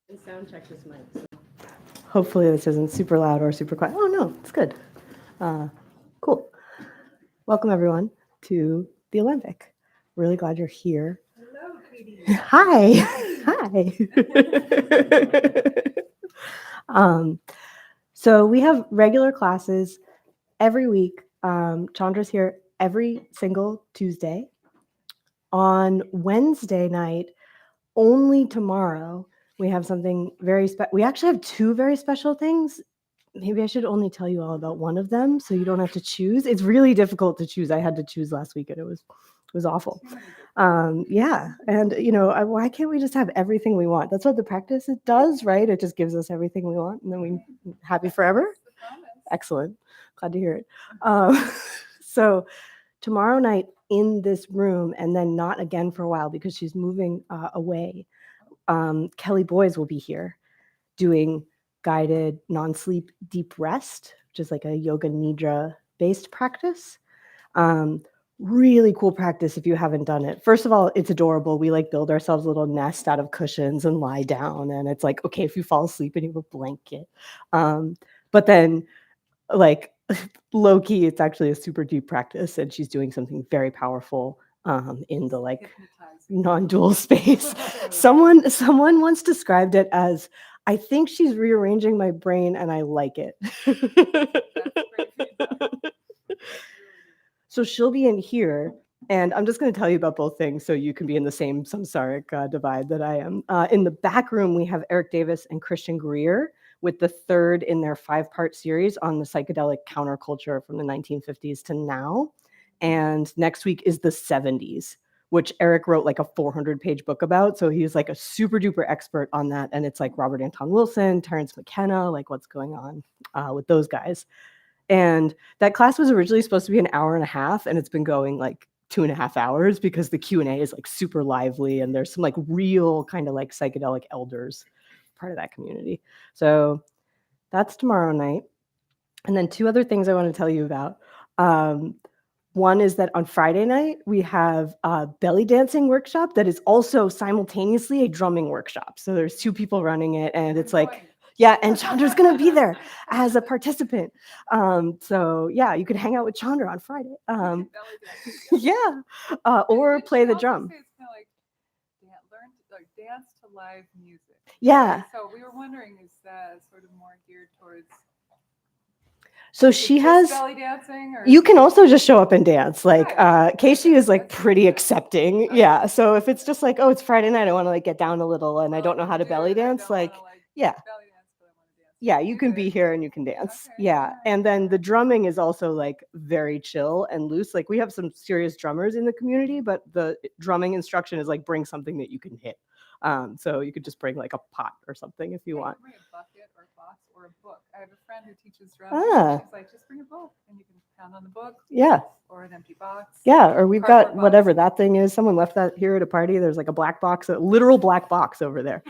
And sound check this mic. So. Hopefully this isn't super loud or super quiet. Oh no, it's good. Cool. Welcome everyone to the Olympic. Really glad you're here. Hello, Katie. Hi. Hi. So we have regular classes every week. Chandra's here every single Tuesday. On Wednesday night, only tomorrow, we have something very special. We actually have two very special things. Maybe I should only tell you all about one of them so you don't have to choose. It's really difficult to choose. I had to choose last week and it was awful. Yeah, and why can't we just have everything we want? That's what the practice it does, right? It just gives us everything we want, and then we happy forever. Excellent, glad to hear it. So tomorrow night in this room, and then not again for a while because she's moving away. Kelly Boys will be here doing guided non-sleep deep rest, which is like a yoga nidra based practice. Really cool practice if you haven't done it. First of all, it's adorable. We like build ourselves a little nest out of cushions and lie down, and it's like, okay, if you fall asleep and you have a blanket. But then like low key, it's actually a super deep practice, and she's doing something very powerful in the like non-dual space. Someone once described it as, I think she's rearranging my brain and I like it. So she'll be in here, and I'm just going to tell you about both things so you can be in the same samsaric divide that I am. In the back room, we have Eric Davis and Christian Greer with the third in their 5-part series on the psychedelic counterculture from the 1950s to now. And next week is the 70s, which Eric wrote like a 400-page book about. So he's like a super duper expert on that. And it's like Robert Anton Wilson, Terence McKenna, like what's going on with those guys. And that class was originally supposed to be an hour and a half, and it's been going like 2.5 hours because the Q&A is like super lively, and there's some like real kind of like psychedelic elders part of that community. So that's tomorrow night. And then two other things I want to tell you about. One is that on Friday night, we have a belly dancing workshop that is also simultaneously a drumming workshop. So there's two people running it, and it's like, yeah, and Chandra's going to be there as a participant. So yeah, you can hang out with Chandra on Friday. Yeah, or play the drum. Dance to live music. Yeah. So we were wondering, is that sort of more geared towards? So she has belly dancing, or you can also just show up and dance. Like Casey is like pretty accepting. Yeah. So if it's just like, oh, it's Friday night, I want to like get down a little and I don't know how to belly dance, like yeah. Yeah, you can be here and you can dance. Yeah. And then the drumming is also like very chill and loose. Like we have some serious drummers in the community, but the drumming instruction is like bring something that you can hit. So you could just bring like a pot or something if you want. Bring a bucket or a box or a book. I have a friend who teaches drumming. She's like, just bring a book and you can pound on the book. Yeah. Or an empty box. Yeah, or we've got whatever that thing is. Someone left that here at a party. There's like a black box, a literal black box over there.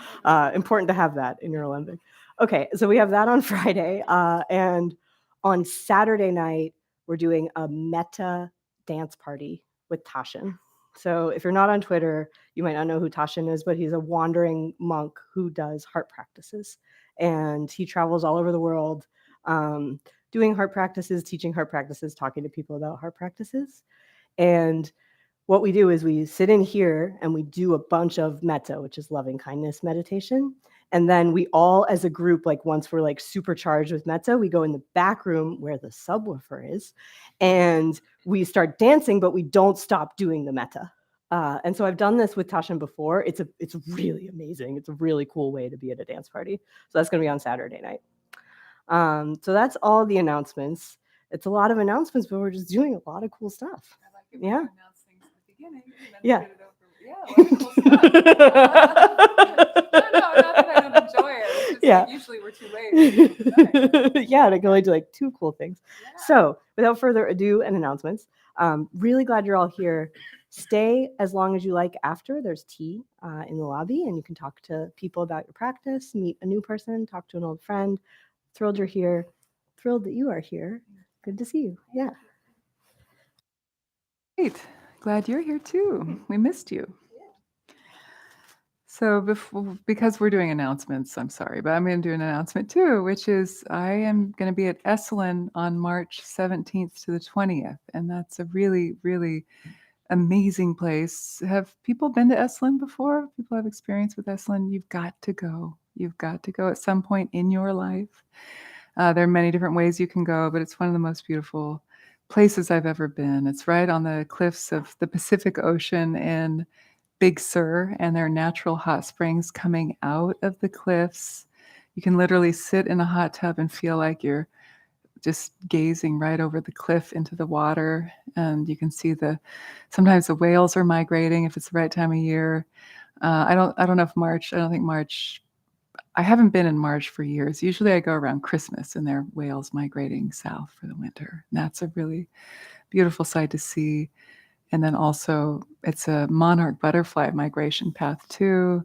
Important to have that in your Olympic. Okay, so we have that on Friday. And on Saturday night, we're doing a metta dance party with Tashin. So if you're not on Twitter, you might not know who Tashin is, but he's a wandering monk who does heart practices. And he travels all over the world doing heart practices, teaching heart practices, talking to people about heart practices. And what we do is we sit in here and we do a bunch of metta, which is loving kindness meditation. And then we all as a group, like once we're like supercharged with metta, we go in the back room where the subwoofer is and we start dancing, but we don't stop doing the metta. And so I've done this with Tashin before. It's really amazing. It's a really cool way to be at a dance party. So that's going to be on Saturday night. So that's all the announcements. It's a lot of announcements, but we're just doing a lot of cool stuff. I like it yeah. Announce things at the beginning and then yeah. Get it over. Yeah, a lot of cool stuff. No, not that I don't enjoy it. It's just like usually we're too late. Yeah, and I can only do like two cool things. Yeah. So without further ado and announcements, really glad you're all here. Stay as long as you like after. There's tea in the lobby, and you can talk to people about your practice, meet a new person, talk to an old friend. Thrilled you're here. Thrilled that you are here. Good to see you. Yeah. Great. Glad you're here too. We missed you. So because we're doing announcements, I'm sorry, but I'm going to do an announcement too, which is I am going to be at Esalen on March 17th to the 20th. And that's a really, really amazing place. Have people been to Esalen before? People have experience with Esalen? You've got to go. You've got to go at some point in your life. There are many different ways you can go, but it's one of the most beautiful places I've ever been. It's right on the cliffs of the Pacific Ocean in Big Sur, and there are natural hot springs coming out of the cliffs. You can literally sit in a hot tub and feel like you're just gazing right over the cliff into the water, and you can see sometimes the whales are migrating if it's the right time of year. I don't know if March. I don't think March. I haven't been in March for years. Usually I go around Christmas and there are whales migrating south for the winter. And that's a really beautiful sight to see. And then also it's a monarch butterfly migration path too.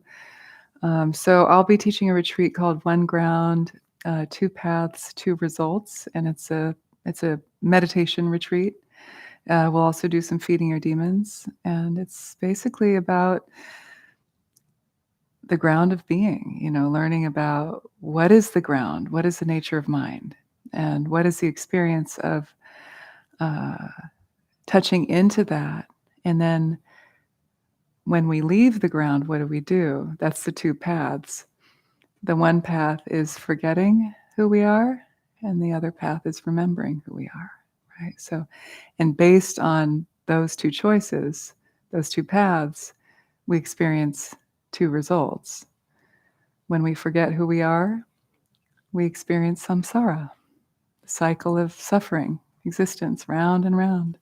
So I'll be teaching a retreat called One Ground, Two Paths, Two Results. And it's a meditation retreat. We'll also do some feeding your demons. And it's basically about the ground of being, learning about what is the ground, what is the nature of mind, and what is the experience of touching into that. And then when we leave the ground, what do we do? That's the two paths. The one path is forgetting who we are, and the other path is remembering who we are, right? So, and based on those two choices, those two paths, we experience two results. When we forget who we are, we experience samsara, the cycle of suffering, existence, round and round.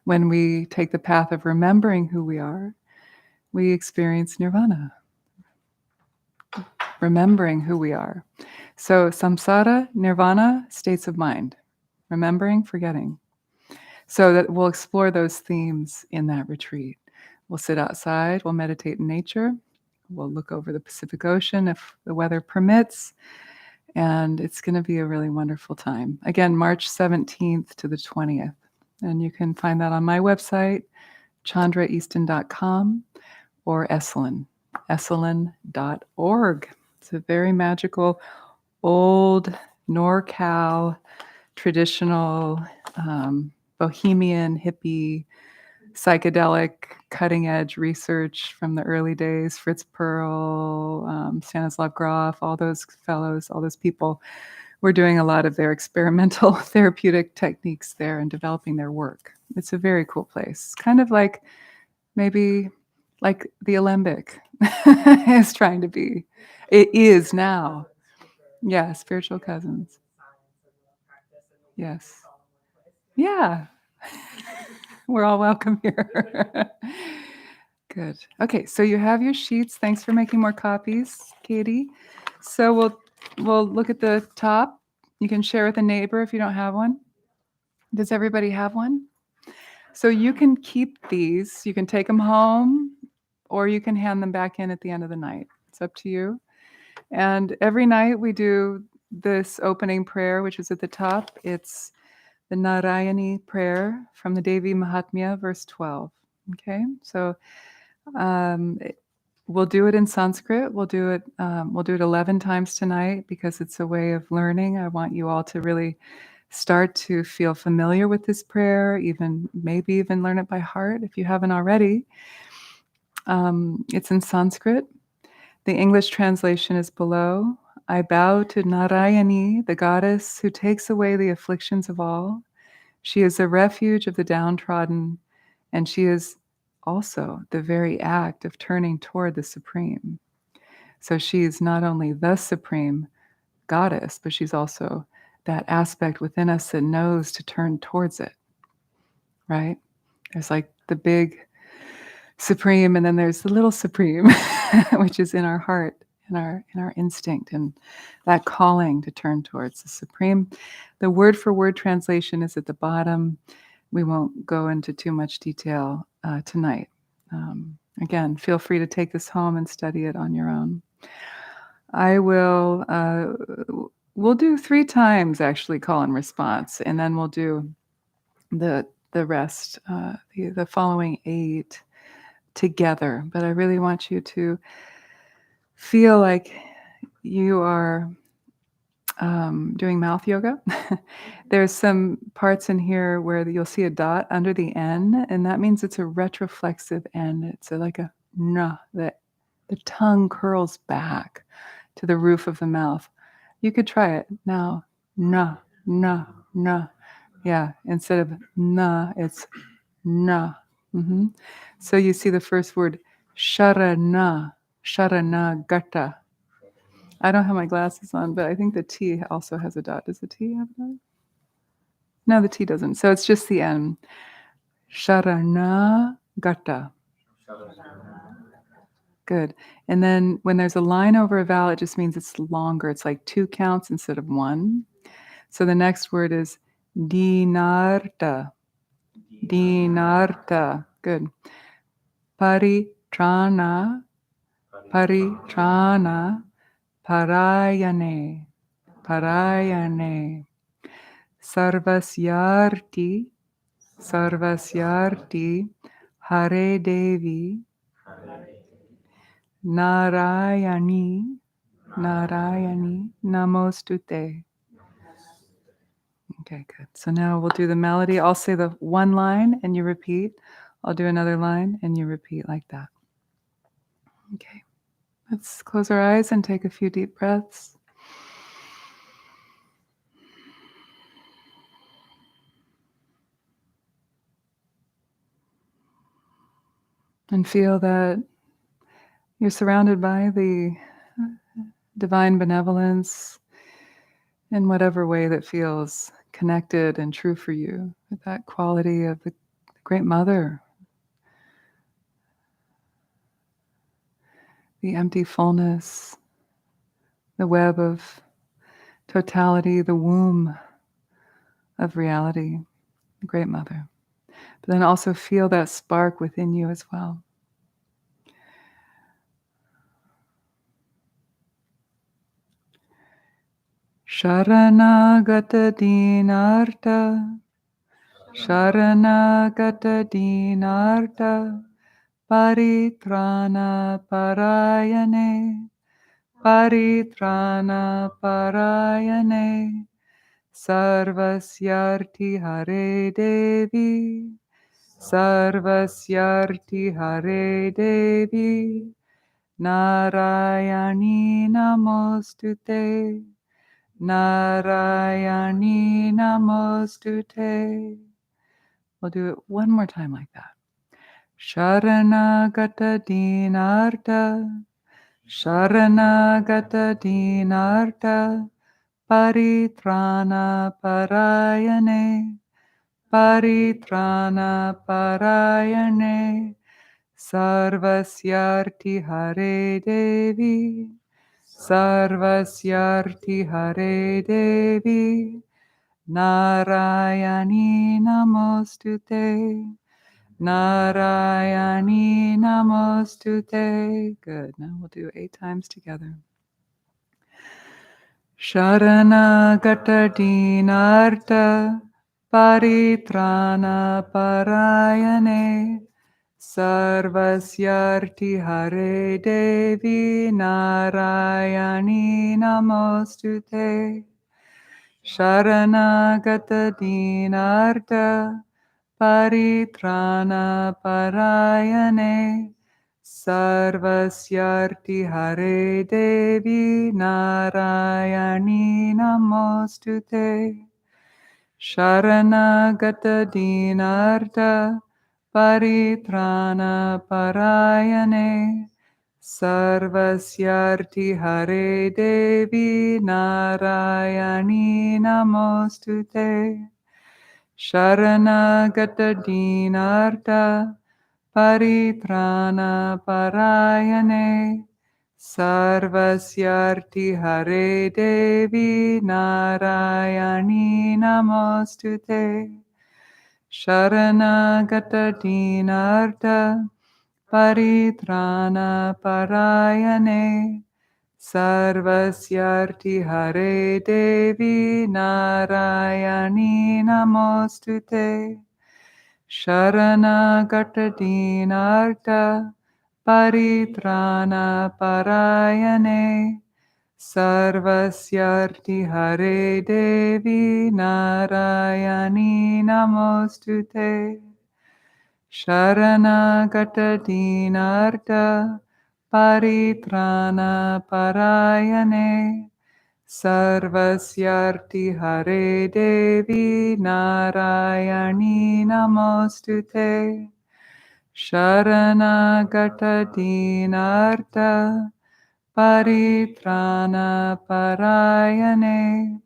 When we take the path of remembering who we are, we experience nirvana, remembering who we are. So samsara, nirvana, states of mind, remembering, forgetting. So that we'll explore those themes in that retreat. We'll sit outside, we'll meditate in nature, we'll look over the Pacific Ocean if the weather permits, and it's going to be a really wonderful time. Again, March 17th to the 20th. And you can find that on my website, chandraeaston.com, or esalen.org. It's a very magical, old NorCal, traditional, bohemian, hippie, psychedelic, cutting-edge research from the early days. Fritz Perl, Stanislav Grof, all those fellows, all those people were doing a lot of their experimental therapeutic techniques there and developing their work. It's a very cool place. Kind of like maybe like the Alembic is trying to be. It is now. Yeah, spiritual cousins. Yes. Yeah. We're all welcome here. Good. Okay, so you have your sheets. Thanks for making more copies, Katie. So we'll look at the top. You can share with a neighbor if you don't have one. Does everybody have one? So you can keep these. You can take them home, or you can hand them back in at the end of the night. It's up to you. And every night we do this opening prayer, which is at the top. It's the Narayani prayer from the Devi Mahatmya, verse 12. Okay, so we'll do it in Sanskrit. We'll do it 11 times tonight because it's a way of learning. I want you all to really start to feel familiar with this prayer, maybe even learn it by heart if you haven't already. It's in Sanskrit. The English translation is below. I bow to Narayani, the goddess who takes away the afflictions of all. She is the refuge of the downtrodden, and she is also the very act of turning toward the Supreme. So she is not only the Supreme goddess, but she's also that aspect within us that knows to turn towards it, right? There's like the big Supreme, and then there's the little Supreme, which is in our heart, in our instinct, and that calling to turn towards the Supreme. The word-for-word translation is at the bottom. We won't go into too much detail tonight. Again, feel free to take this home and study it on your own. We'll do 3 times actually call and response, and then we'll do the rest, the following 8 together. But I really want you to feel like you are doing mouth yoga. There's some parts in here where you'll see a dot under the N, and that means it's a retroflexive N. It's like a na, that the tongue curls back to the roof of the mouth. You could try it now. Na, na, na. Yeah, instead of na, it's na. Mm-hmm. So you see the first word, sharana, sharanagata. I don't have my glasses on, but I think the T also has a dot. Does the T have a dot? No, the T doesn't. So it's just the N. Sharanagata. Good. And then when there's a line over a vowel, it just means it's longer. It's like 2 counts instead of 1. So the next word is dinarta. Dinarta. Good. Paritrana. Paritrana. Parayane. Parayane. Sarvasyarti. Sarvasyarti. Hare Devi. Narayani. Narayani. Namostute. Okay, good. So now we'll do the melody. I'll say the one line and you repeat. I'll do another line and you repeat like that. Okay. Let's close our eyes and take a few deep breaths. And feel that you're surrounded by the divine benevolence in whatever way that feels connected and true for you, with that quality of the Great Mother, the empty fullness, the web of totality, the womb of reality, the Great Mother. But then also feel that spark within you as well. Sharanagata dinarta, Sharanagata dinarta, Paritrana parayane, Paritrana parayane, Sarvasyarti hare Devi, Sarvasyarti hare Devi, Narayani namostute, Narayani namostute. We'll do it one more time like that. Sharanagata dinarta, Sharanagata dinarta, Paritrana parayane, Paritrana parayane, Sarvasyarti hare Devi, Sarvasyarti hare Devi, Narayani namostute, Narayani namostute. Good. Now we'll do 8 times together. Sharanagata dinarta, Paritrana parayane, Sarvasyarti hare Devi, Narayani namostute. Sharanagata dinarta, Paritrana parayane, Sarvasyarti hare Devi, Narayani namostute. Sharanagata dinarta, Paritrana parayane, Sarvasyarti hare Devi, Narayani namostute. Sharanagata dinarta, Paritrana parayane, Sarvasyarti hare Devi, Narayani namostute. Sharanagata dinarta, Paritrana parayane, Sarvasyarti hare Devi, Narayani namostute. Sharanagata dinarta, paritrana parayane sarvasyarti hare devi narayani namostute sharanagata dinarta paritrana parayane sarvasyarti hare devi narayani namostute sharanagata dinarta paritrana parayane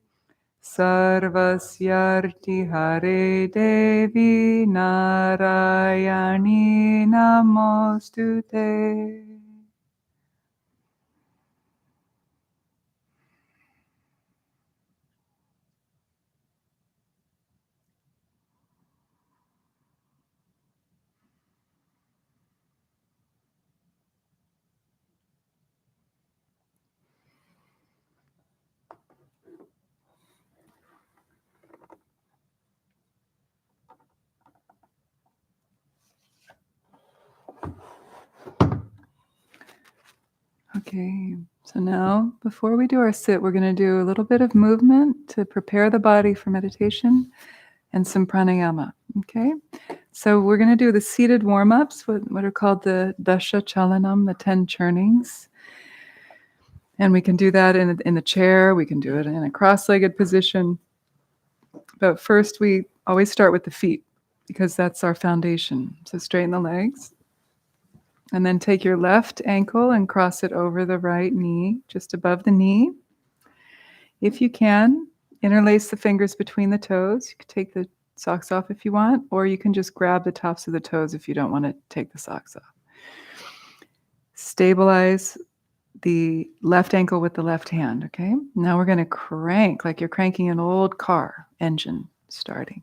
sarvasyarti hare devi narayani namostute. Okay, so now before we do our sit, we're going to do a little bit of movement to prepare the body for meditation and some pranayama. Okay, so we're going to do the seated warm ups, what are called the dasha chalanam, the 10 churnings. And we can do that in the chair, we can do it in a cross legged position. But first, we always start with the feet because that's our foundation. So straighten the legs. And then take your left ankle and cross it over the right knee, just above the knee. If you can, interlace the fingers between the toes. You can take the socks off if you want, or you can just grab the tops of the toes if you don't want to take the socks off. Stabilize the left ankle with the left hand, okay? Now we're going to crank like you're cranking an old car engine starting.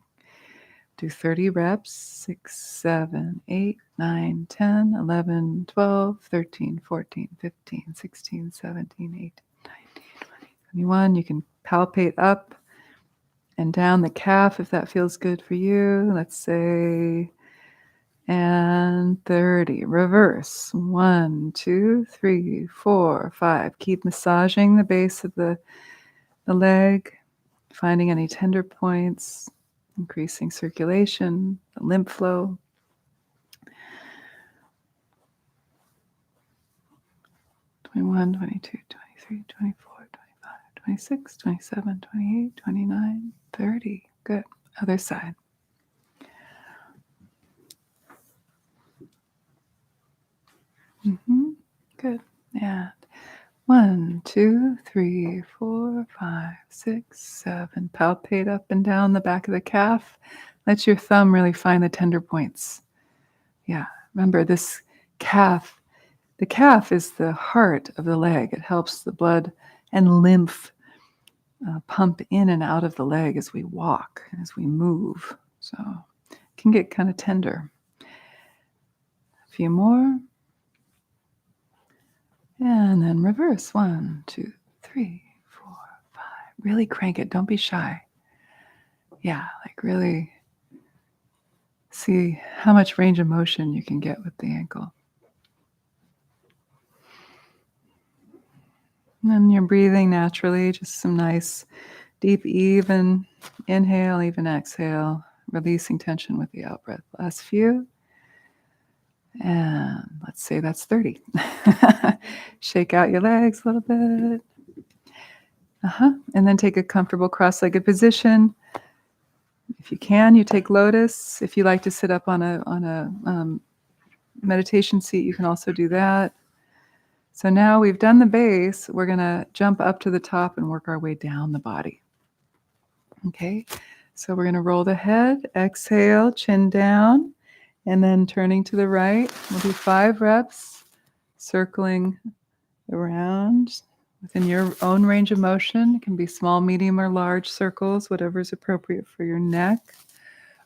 Do 30 reps, 6, 7, 8, 9, 10, 11, 12, 13, 14, 15, 16, 17, 18, 19, 20, 21. You can palpate up and down the calf if that feels good for you. Let's say, and 30. Reverse. 1, 2, 3, 4, 5. Keep massaging the base of the leg, finding any tender points, increasing circulation, the lymph flow. 21, 22, 23, 24, 25, 26, 27, 28, 29, 30. Good. Other side. Good. And 1, 2, 3, 4, 5, 6, 7. Palpate up and down the back of the calf. Let your thumb really find the tender points. Yeah. Remember this calf. The calf is the heart of the leg. It helps the blood and lymph pump in and out of the leg as we walk, as we move. So it can get kind of tender. A few more. And then reverse. 1, 2, 3, 4, 5. Really crank it. Don't be shy. Yeah, like really see how much range of motion you can get with the ankle. And then you're breathing naturally, just some nice, deep, even inhale, even exhale, releasing tension with the out breath. Last few. And let's say that's 30. Shake out your legs a little bit. And then take a comfortable cross-legged position. If you can, you take lotus. If you like to sit up on a meditation seat, you can also do that. So now we've done the base. We're going to jump up to the top and work our way down the body. Okay, so we're going to roll the head, exhale, chin down, and then turning to the right. We'll do 5 reps, circling around within your own range of motion. It can be small, medium, or large circles, whatever is appropriate for your neck.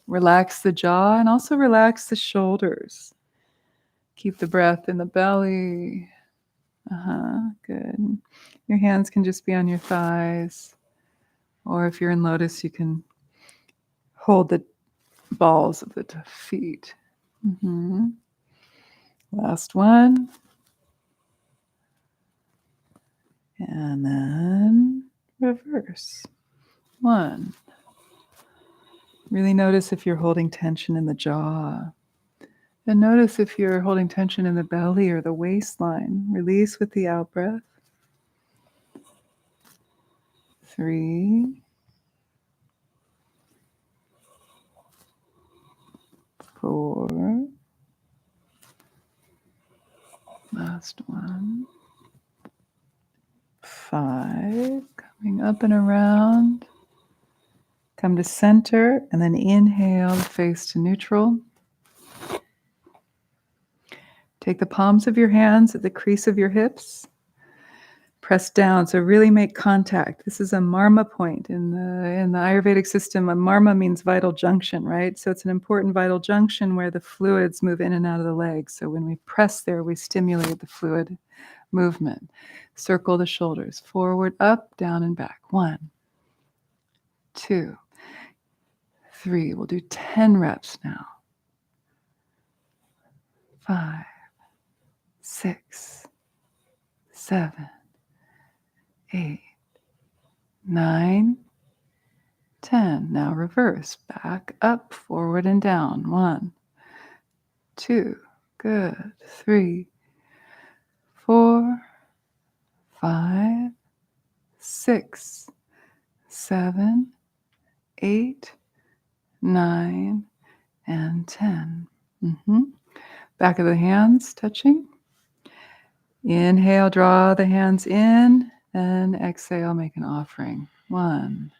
Relax the jaw and also relax the shoulders. Keep the breath in the belly. Good. Your hands can just be on your thighs. Or if you're in lotus, you can hold the balls of the feet. Last one. And then reverse. 1. Really notice if you're holding tension in the jaw. And notice if you're holding tension in the belly or the waistline. Release with the out breath. 3, 4. Last one. 5. Coming up and around. Come to center and then inhale, face to neutral. Take the palms of your hands at the crease of your hips. Press down, so really make contact. This is a marma point. In the Ayurvedic system, a marma means vital junction, right? So it's an important vital junction where the fluids move in and out of the legs. So when we press there, we stimulate the fluid movement. Circle the shoulders, forward, up, down, and back. 1, 2, 3. We'll do 10 reps now. 5, 6, 7, 8, 9, 10. Now reverse. Back, up, forward, and down. 1, 2. Good. 3, 4, 5, 6, 7, 8, 9, and 10. Back of the hands touching. Inhale, draw the hands in, and exhale, make an offering. 1.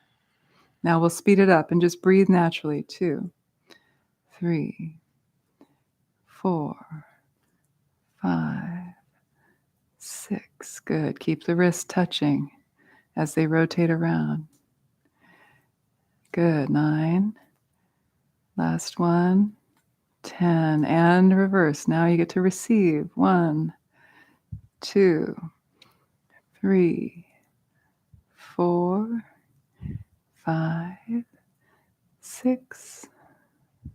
Now we'll speed it up and just breathe naturally. 2, 3, 4, 5, 6. Good. Keep the wrists touching as they rotate around. Good. 9. Last one. 10. And reverse. Now you get to receive. 1, 2, 3, 4, 5, 6,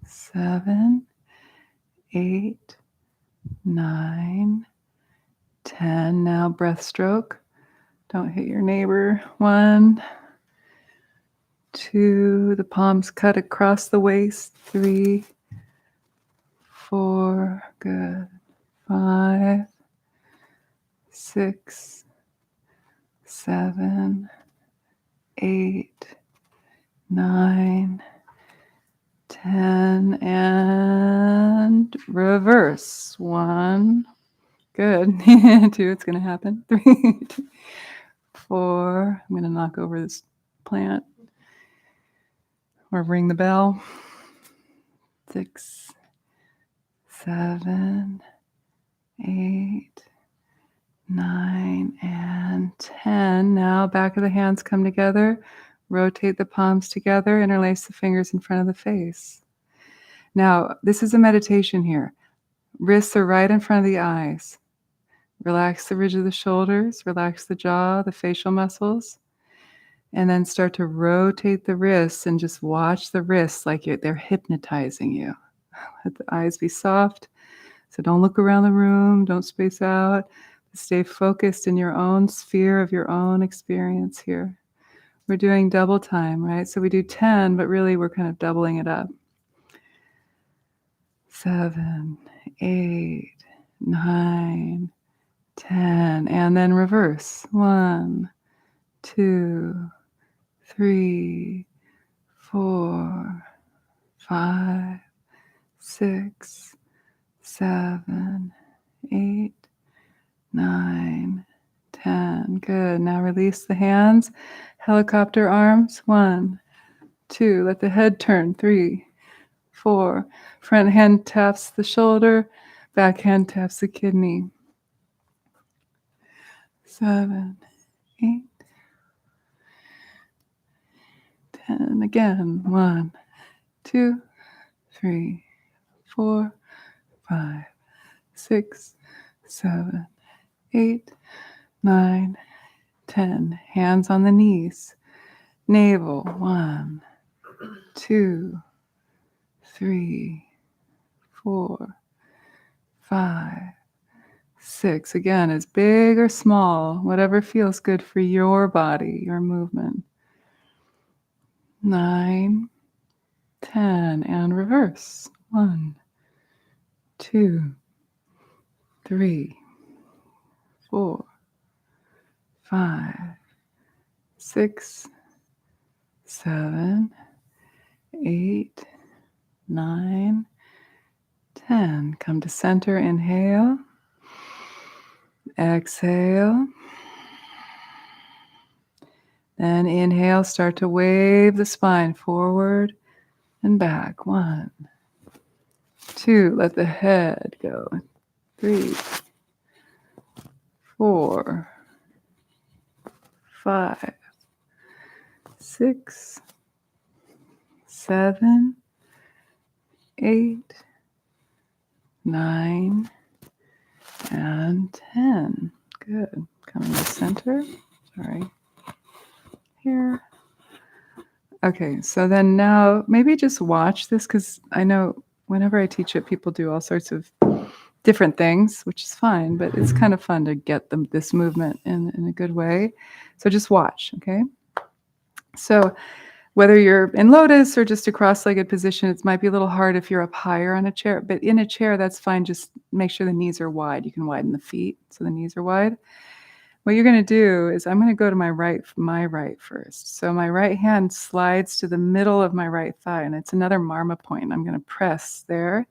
7, 8, 9, 10. Now breath stroke. Don't hit your neighbor. 1, 2. The palms cut across the waist. 3, 4. Good. 5, 6, 7, 8, 9, 10, and reverse. 1. Good. 2. It's going to happen. 3, 4. I'm going to knock over this plant or ring the bell. 6, 7, 8, 9, and 10. Now back of the hands come together. Rotate the palms together. Interlace the fingers in front of the face. Now, this is a meditation here. Wrists are right in front of the eyes. Relax the ridge of the shoulders. Relax the jaw, the facial muscles. And then start to rotate the wrists and just watch the wrists like they're hypnotizing you. Let the eyes be soft. So don't look around the room. Don't space out. Stay focused in your own sphere of your own experience here. We're doing double time, right? So we do 10, but really we're kind of doubling it up. 7, 8, 9, 10. And then reverse. 1, 2, 3, 4, 5, 6, 7, 8, 9, 10. Good. Now release the hands. Helicopter arms. 1, 2. Let the head turn. 3, 4. Front hand taps the shoulder. Back hand taps the kidney. 7, 8, 10. Again. 1, 2, 3, 4, 5, 6, 7, 8, 9, 10. Hands on the knees. Navel. 1, 2, 3, 4, 5, 6. Again, as big or small, whatever feels good for your body, your movement. 9, 10, and reverse. 1, 2, 3, 4, 5, 6, 7, 8, 9, 10. Come to center, inhale. Exhale. Then inhale, start to wave the spine forward and back. 1, 2, let the head go. 3, 4, 5, 6, 7, 8, 9, and 10. Good. Coming to center. Sorry. Here. Okay, so then now maybe just watch this, because I know whenever I teach it, people do all sorts of different things, which is fine, but it's kind of fun to get this movement in a good way. So just watch, okay? So whether you're in lotus or just a cross-legged position, it might be a little hard if you're up higher on a chair, but in a chair, that's fine. Just make sure the knees are wide. You can widen the feet so the knees are wide. What you're going to do is I'm going to go to my right first. So my right hand slides to the middle of my right thigh, and it's another marma point. I'm going to press there.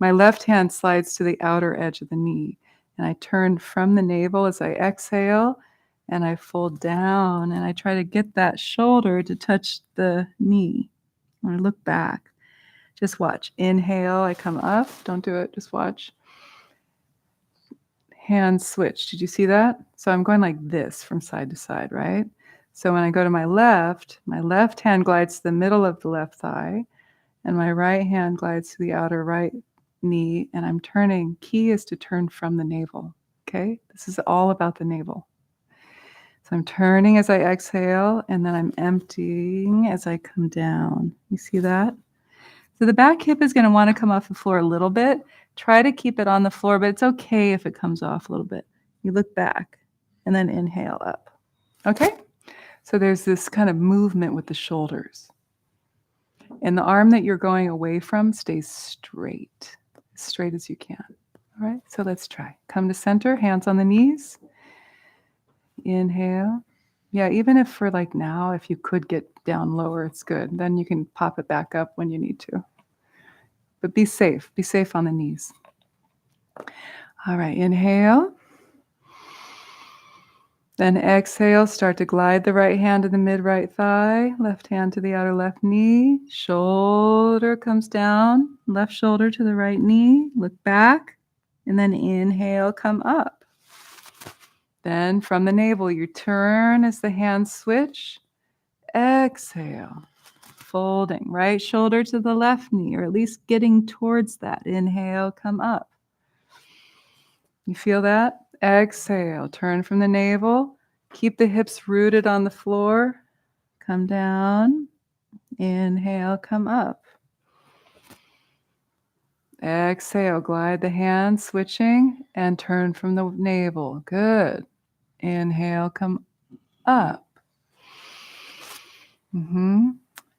My left hand slides to the outer edge of the knee, and I turn from the navel as I exhale, and I fold down, and I try to get that shoulder to touch the knee. And I look back. Just watch. Inhale, I come up. Don't do it. Just watch. Hands switch. Did you see that? So I'm going like this from side to side, right? So when I go to my left hand glides to the middle of the left thigh, and my right hand glides to the outer right knee, and I'm turning. Key is to turn from the navel, okay? This is all about the navel. So I'm turning as I exhale, and then I'm emptying as I come down. You see that? So the back hip is going to want to come off the floor a little bit. Try to keep it on the floor, but it's okay if it comes off a little bit. You look back, and then inhale up. Okay? So there's this kind of movement with the shoulders. And the arm that you're going away from stays straight, as straight as you can. All right, so let's try. Come to center, hands on the knees. Inhale. Yeah, even if for like now, if you could get down lower, it's good. Then you can pop it back up when you need to. But be safe on the knees. All right, inhale. Then exhale, start to glide the right hand to the mid-right thigh, left hand to the outer left knee, shoulder comes down, left shoulder to the right knee, look back, and then inhale, come up. Then from the navel, you turn as the hands switch, exhale, folding, right shoulder to the left knee, or at least getting towards that. Inhale, come up. You feel that? Exhale, turn from the navel. Keep the hips rooted on the floor. Come down. Inhale, come up. Exhale, glide the hands, switching, and turn from the navel. Good. Inhale, come up.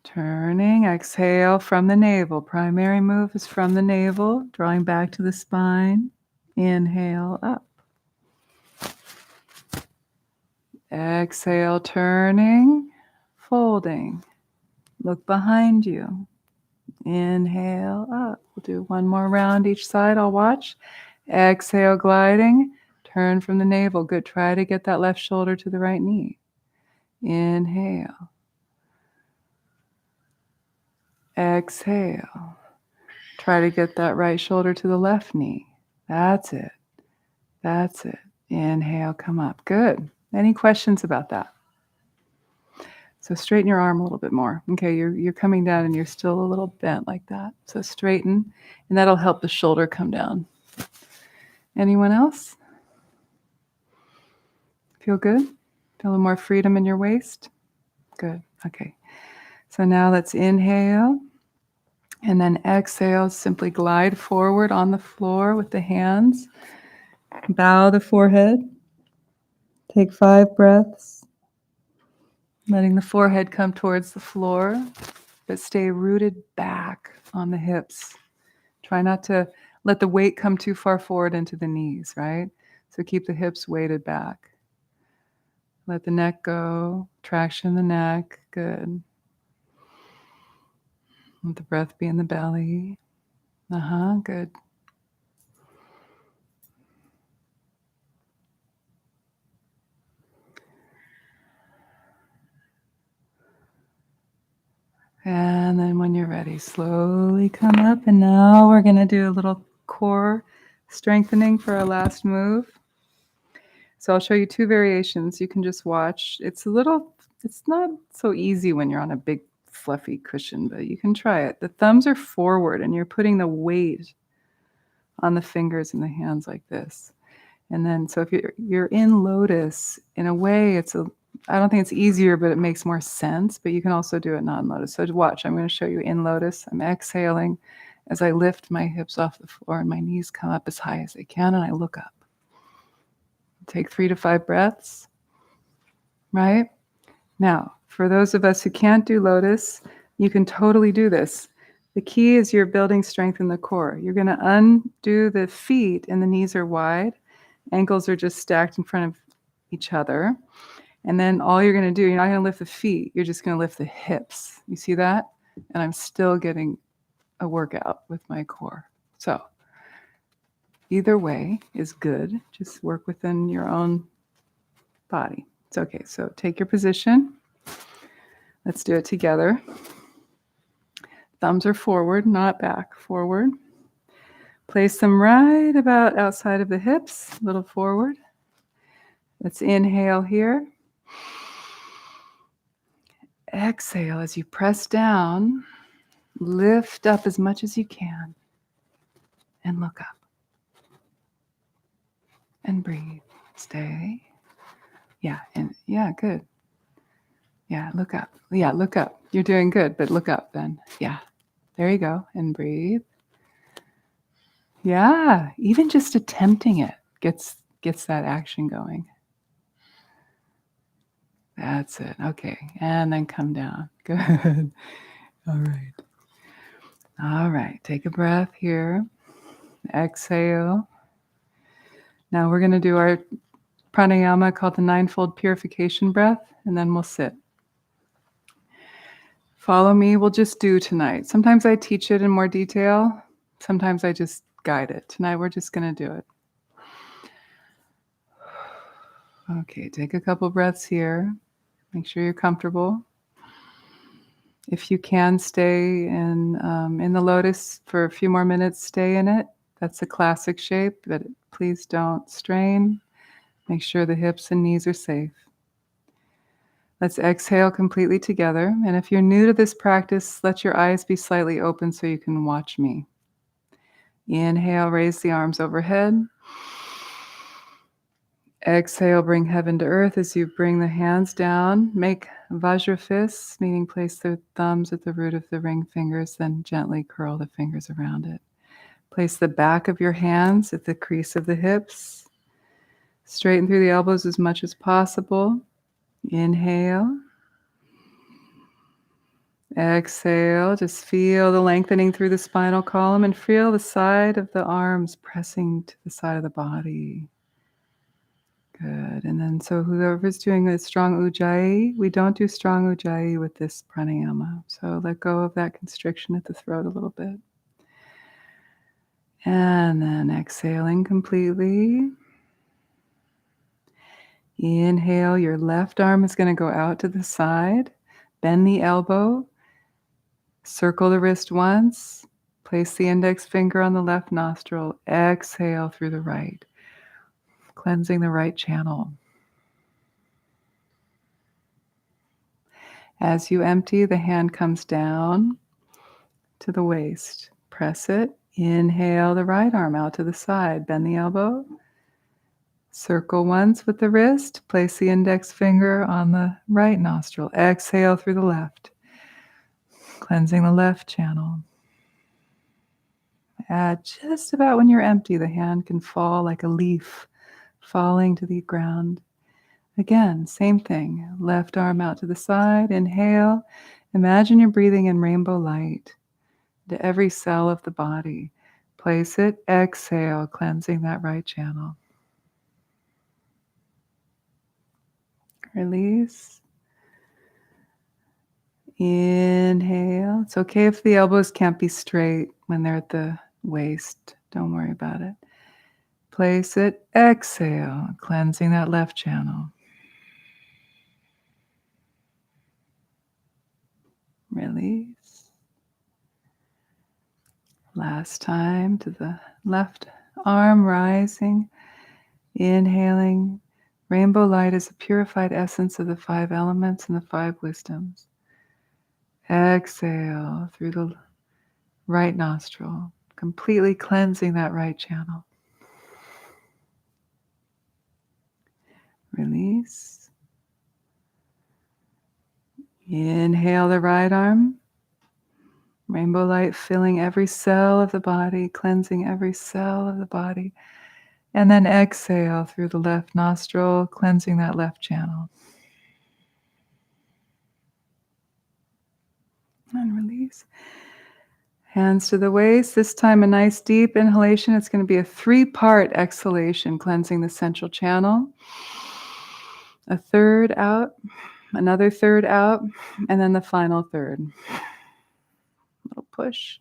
Turning, exhale from the navel. Primary move is from the navel, drawing back to the spine. Inhale, up. Exhale, turning, folding. Look behind you. Inhale, up. We'll do one more round each side. I'll watch. Exhale, gliding. Turn from the navel. Good. Try to get that left shoulder to the right knee. Inhale. Exhale. Try to get that right shoulder to the left knee. That's it. That's it. Inhale, come up. Good. Any questions about that? So straighten your arm a little bit more. Okay, you're coming down and you're still a little bent like that. So straighten, and that'll help the shoulder come down. Anyone else? Feel good? Feel a little more freedom in your waist? Good. Okay. So now let's inhale. And then exhale, simply glide forward on the floor with the hands. Bow the forehead. Take 5 breaths. Letting the forehead come towards the floor, but stay rooted back on the hips. Try not to let the weight come too far forward into the knees, right? So keep the hips weighted back. Let the neck go, traction in the neck, good. Let the breath be in the belly. Good. And then when you're ready, slowly come up. And now we're going to do a little core strengthening for our last move. So I'll show you 2 variations. You can just watch. It's not so easy when you're on a big fluffy cushion, but you can try it. The thumbs are forward and you're putting the weight on the fingers and the hands like this. And then, so if you're in lotus, in a way, I don't think it's easier, but it makes more sense. But you can also do it non-lotus. So watch, I'm going to show you in lotus. I'm exhaling as I lift my hips off the floor and my knees come up as high as they can, and I look up. Take 3 to 5 breaths, right? Now, for those of us who can't do lotus, you can totally do this. The key is you're building strength in the core. You're going to undo the feet and the knees are wide. Ankles are just stacked in front of each other. And then all you're going to do, you're not going to lift the feet. You're just going to lift the hips. You see that? And I'm still getting a workout with my core. So either way is good. Just work within your own body. It's okay. So take your position. Let's do it together. Thumbs are forward, not back, forward. Place them right about outside of the hips, a little forward. Let's inhale here. Exhale as you press down, lift up as much as you can, and look up. And breathe. Stay. Yeah, good. Yeah, look up. Yeah, look up. You're doing good, but look up then. Yeah, there you go. And breathe. Yeah, even just attempting it gets that action going. That's it. Okay, and then come down. Good. All right. Take a breath here. Exhale. Now we're going to do our pranayama called the ninefold purification breath, and then we'll sit. Follow me, we'll just do tonight. Sometimes I teach it in more detail. Sometimes I just guide it. Tonight we're just going to do it. Okay, take a couple breaths here. Make sure you're comfortable. If you can stay in the lotus for a few more minutes, stay in it. That's a classic shape, but please don't strain. Make sure the hips and knees are safe. Let's exhale completely together. And if you're new to this practice, let your eyes be slightly open so you can watch me. Inhale, raise the arms overhead. Exhale, bring heaven to earth as you bring the hands down. Make vajra fists, meaning place the thumbs at the root of the ring fingers, then gently curl the fingers around it. Place the back of your hands at the crease of the hips. Straighten through the elbows as much as possible. Inhale. Exhale, just feel the lengthening through the spinal column and feel the side of the arms pressing to the side of the body. Good. And then so whoever's doing a strong ujjayi, we don't do strong ujjayi with this pranayama. So let go of that constriction at the throat a little bit. And then exhaling completely. Inhale, your left arm is going to go out to the side. Bend the elbow. Circle the wrist once. Place the index finger on the left nostril. Exhale through the right. Cleansing the right channel. As you empty, the hand comes down to the waist. Press it. Inhale the right arm out to the side. Bend the elbow. Circle once with the wrist. Place the index finger on the right nostril. Exhale through the left. Cleansing the left channel. At just about when you're empty, the hand can fall like a leaf falling to the ground. Again, same thing. Left arm out to the side. Inhale. Imagine you're breathing in rainbow light to every cell of the body. Place it. Exhale, cleansing that right channel. Release. Inhale. It's okay if the elbows can't be straight when they're at the waist. Don't worry about it. Place it. Exhale, cleansing that left channel. Release. Last time to the left arm rising. Inhaling. Rainbow light is a purified essence of the 5 elements and the 5 wisdoms. Exhale through the right nostril, completely cleansing that right channel. Release. Inhale the right arm. Rainbow light filling every cell of the body, cleansing every cell of the body. And then exhale through the left nostril, cleansing that left channel. And release. Hands to the waist. This time a nice deep inhalation. It's going to be a 3-part exhalation, cleansing the central channel. A third out, another third out, and then the final third. Little push.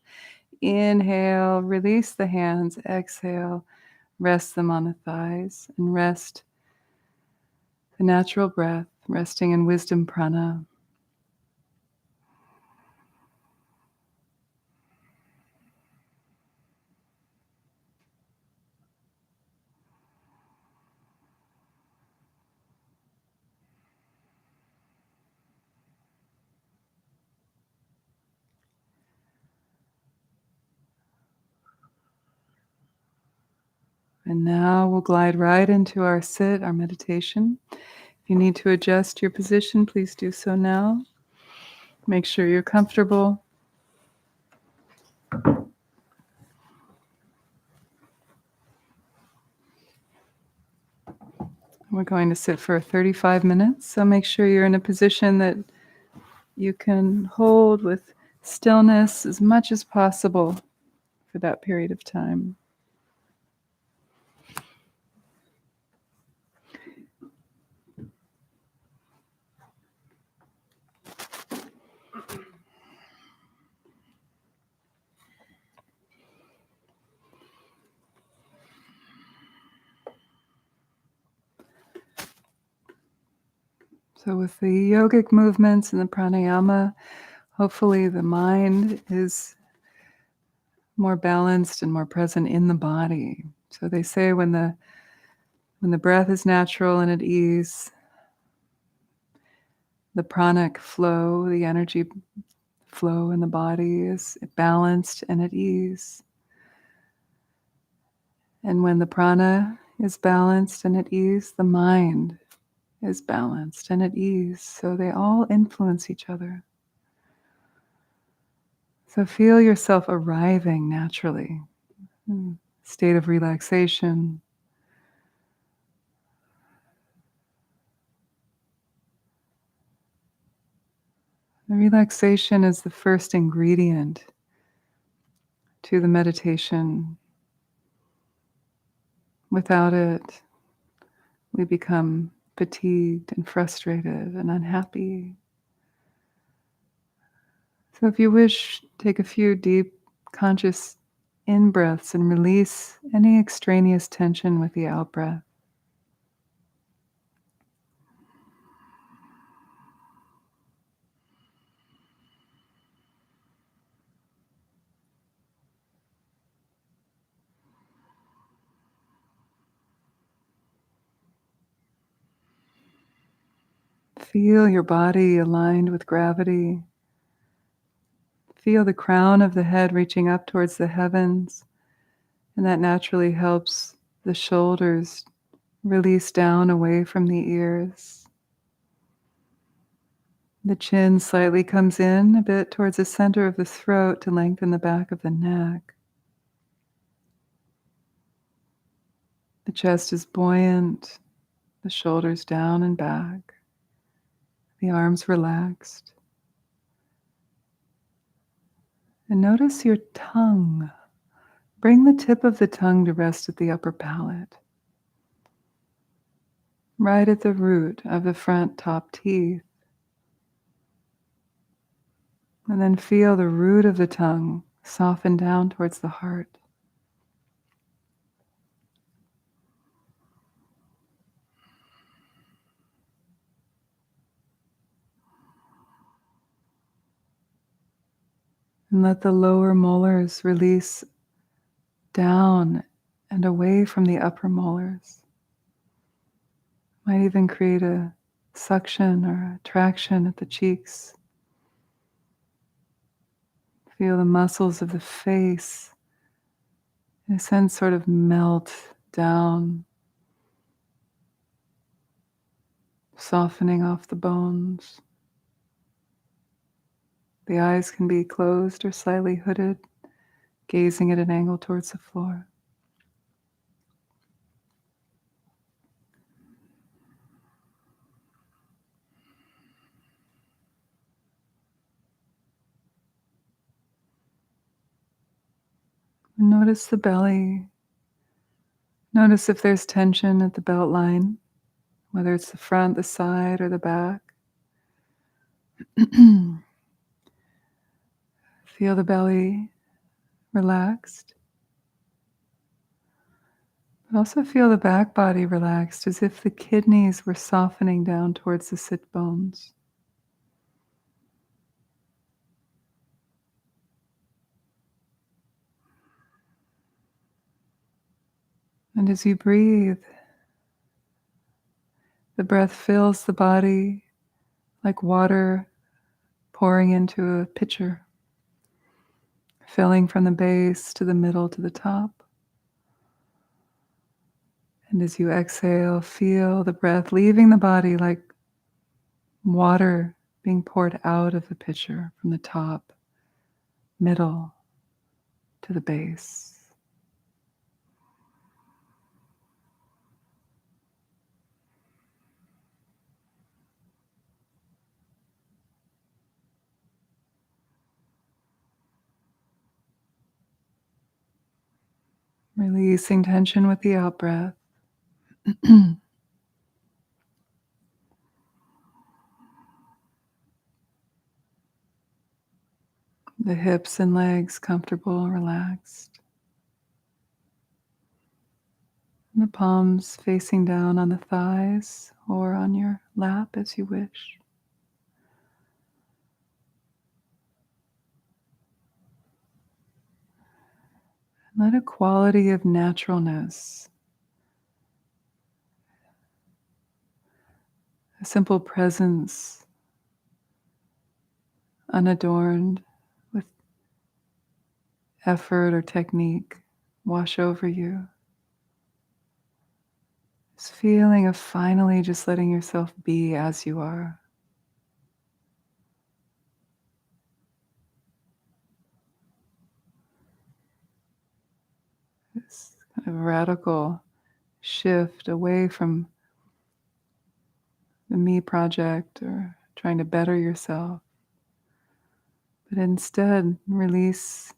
Inhale, release the hands. Exhale, rest them on the thighs, and rest the natural breath, resting in wisdom prana. And now we'll glide right into our sit, our meditation. If you need to adjust your position, please do so now. Make sure you're comfortable. We're going to sit for 35 minutes, so make sure you're in a position that you can hold with stillness as much as possible for that period of time. So with the yogic movements and the pranayama, hopefully the mind is more balanced and more present in the body. So they say when the breath is natural and at ease, the pranic flow, the energy flow in the body is balanced and at ease. And when the prana is balanced and at ease, the mind is balanced and at ease. So they all influence each other. So feel yourself arriving naturally in a state of relaxation. The relaxation is the first ingredient to the meditation. Without it, we become fatigued and frustrated and unhappy. So if you wish, take a few deep, conscious in-breaths and release any extraneous tension with the out-breath. Feel your body aligned with gravity. Feel the crown of the head reaching up towards the heavens, and that naturally helps the shoulders release down away from the ears. The chin slightly comes in a bit towards the center of the throat to lengthen the back of the neck. The chest is buoyant, the shoulders down and back, the arms relaxed. And notice your tongue. Bring the tip of the tongue to rest at the upper palate, right at the root of the front top teeth. And then feel the root of the tongue soften down towards the heart. And let the lower molars release down and away from the upper molars. Might even create a suction or a traction at the cheeks. Feel the muscles of the face, in a sense, sort of melt down, softening off the bones. The eyes can be closed or slightly hooded, gazing at an angle towards the floor. And notice the belly. Notice if there's tension at the belt line, whether it's the front, the side, or the back. Feel the belly relaxed. But also feel the back body relaxed, as if the kidneys were softening down towards the sit bones. And as you breathe, the breath fills the body like water pouring into a pitcher, filling from the base to the middle to the top. And as you exhale, feel the breath leaving the body like water being poured out of the pitcher from the top, middle to the base. Releasing tension with the out breath. The hips and legs comfortable, relaxed. And the palms facing down on the thighs or on your lap as you wish. Let a quality of naturalness, a simple presence, unadorned with effort or technique, wash over you. This feeling of finally just letting yourself be as you are. This kind of radical shift away from the me project or trying to better yourself, but instead release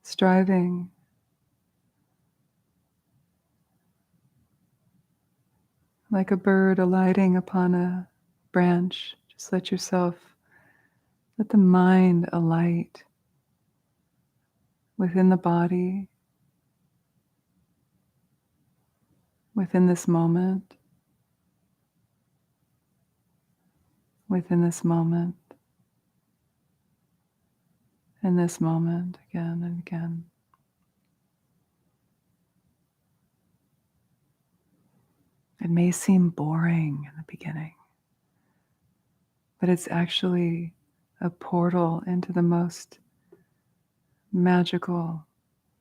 striving. Like a bird alighting upon a branch, just let the mind alight within the body, within this moment, within this moment, in this moment again and again. It may seem boring in the beginning, but it's actually a portal into the most magical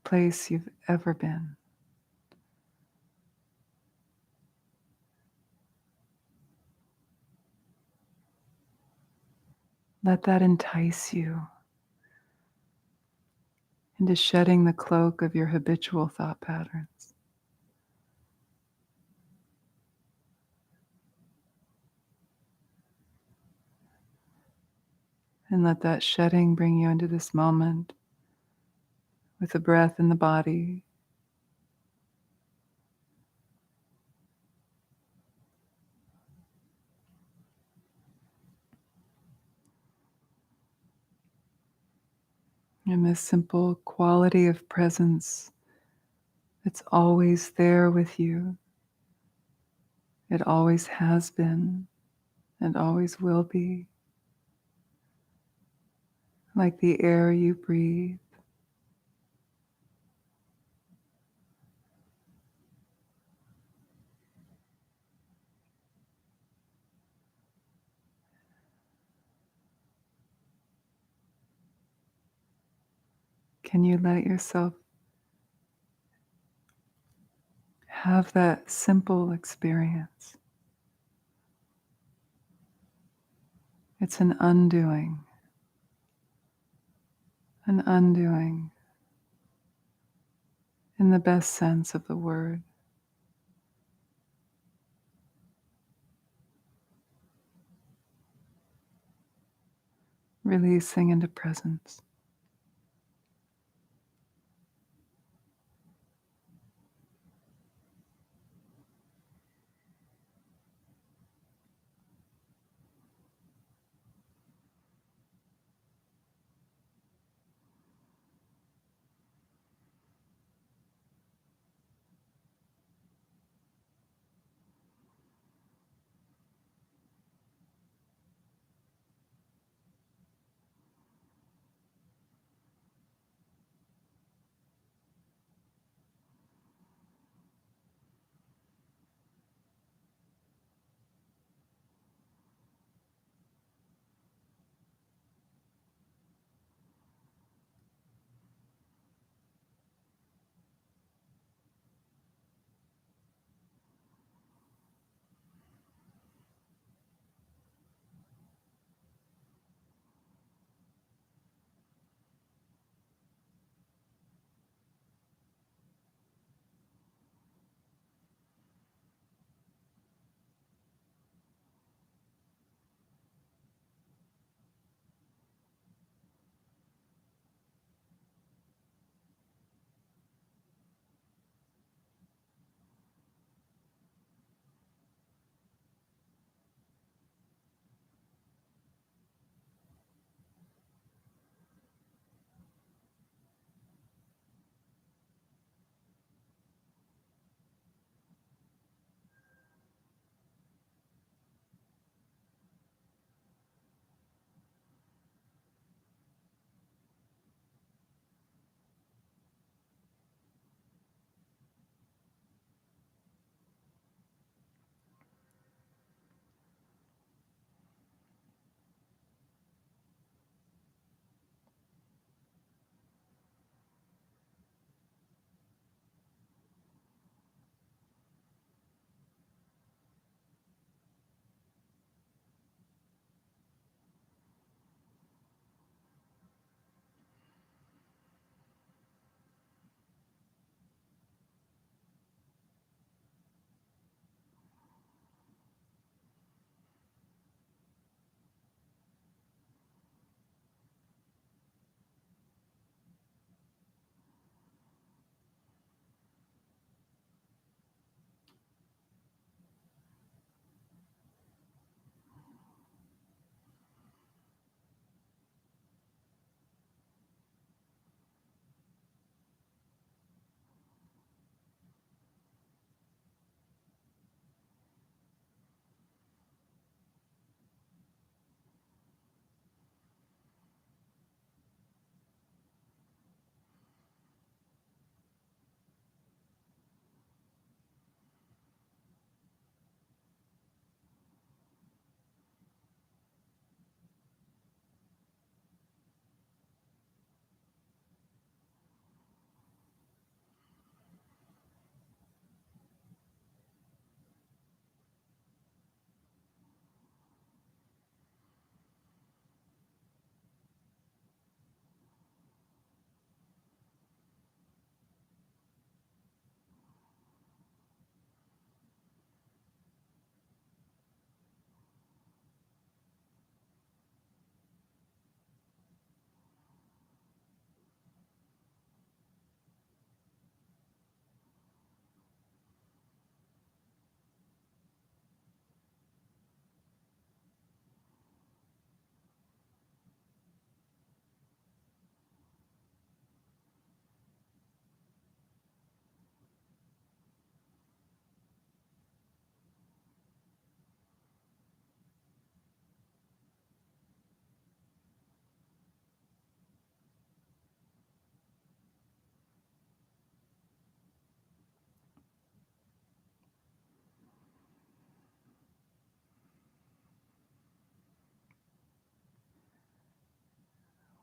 place you've ever been. Let that entice you into shedding the cloak of your habitual thought patterns. And let that shedding bring you into this moment with the breath in the body. And this simple quality of presence that's always there with you. It always has been and always will be. Like the air you breathe. Can you let yourself have that simple experience? It's an undoing in the best sense of the word. Releasing into presence.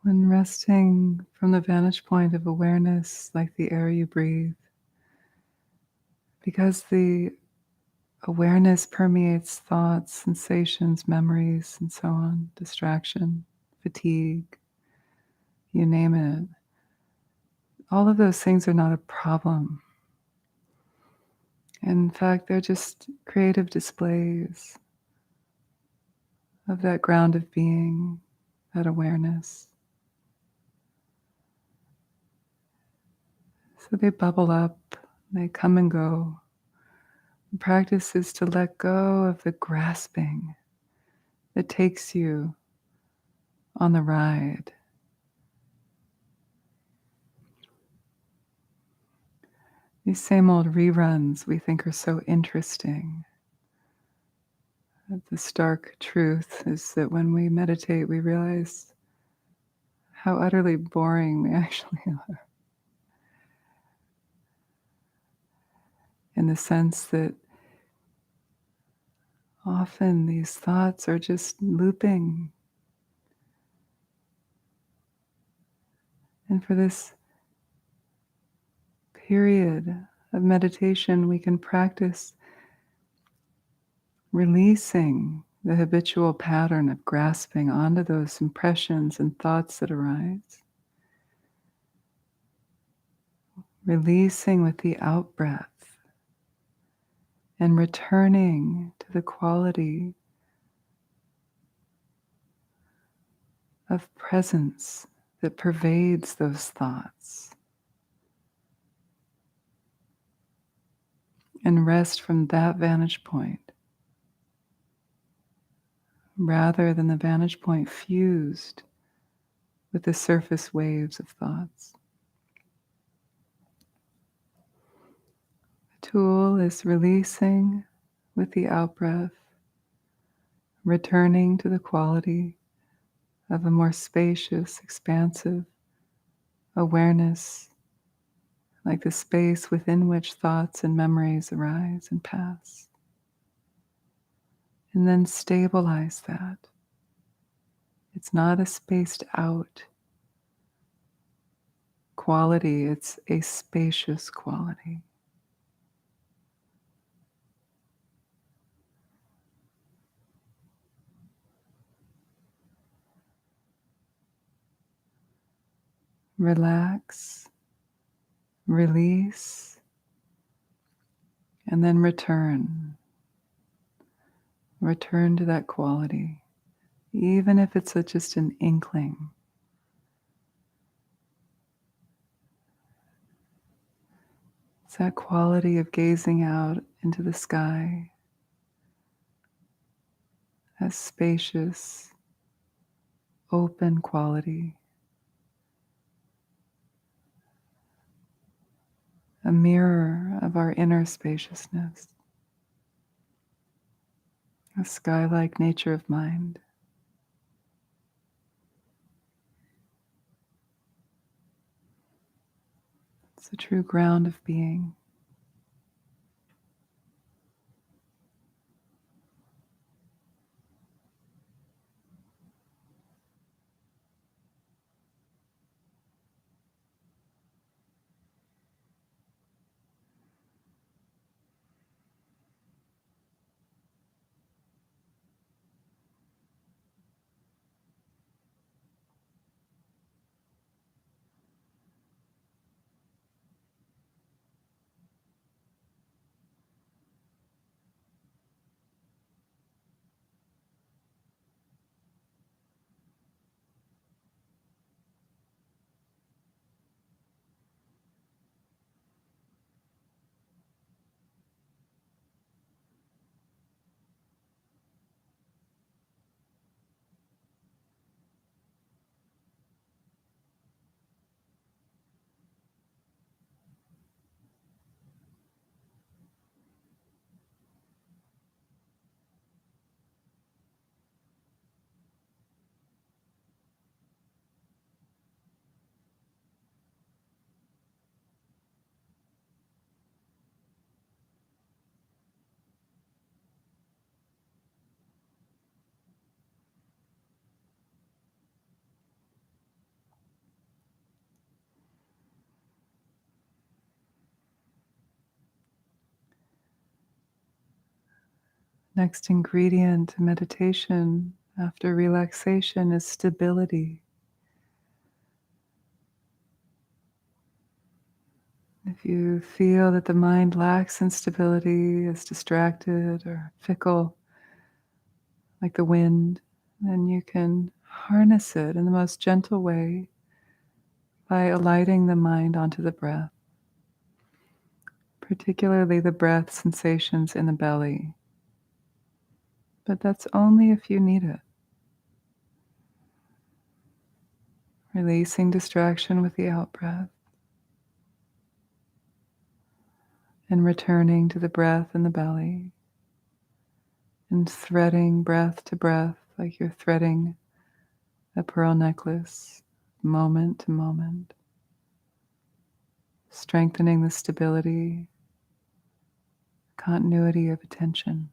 When resting from the vantage point of awareness, like the air you breathe, because the awareness permeates thoughts, sensations, memories, and so on, distraction, fatigue, you name it. All of those things are not a problem. In fact, they're just creative displays of that ground of being, that awareness. So they bubble up, they come and go. The practice is to let go of the grasping that takes you on the ride. These same old reruns we think are so interesting. But the stark truth is that when we meditate, we realize how utterly boring they actually are. In the sense that often these thoughts are just looping. And for this period of meditation, we can practice releasing the habitual pattern of grasping onto those impressions and thoughts that arise. Releasing with the out breath and returning to the quality of presence that pervades those thoughts. And rest from that vantage point rather than the vantage point fused with the surface waves of thoughts. The tool is releasing with the out breath, returning to the quality of a more spacious, expansive awareness, like the space within which thoughts and memories arise and pass. And then stabilize that. It's not a spaced out quality, it's a spacious quality. Relax, release, and then return. Return to that quality, even if it's just an inkling. It's that quality of gazing out into the sky, that spacious, open quality, a mirror of our inner spaciousness, a sky-like nature of mind. It's a true ground of being. Next ingredient to meditation after relaxation is stability. If you feel that the mind lacks in stability, is distracted or fickle, like the wind, then you can harness it in the most gentle way by alighting the mind onto the breath, particularly the breath sensations in the belly. But that's only if you need it. Releasing distraction with the out-breath and returning to the breath in the belly and threading breath to breath like you're threading a pearl necklace, moment to moment, strengthening the stability, continuity of attention.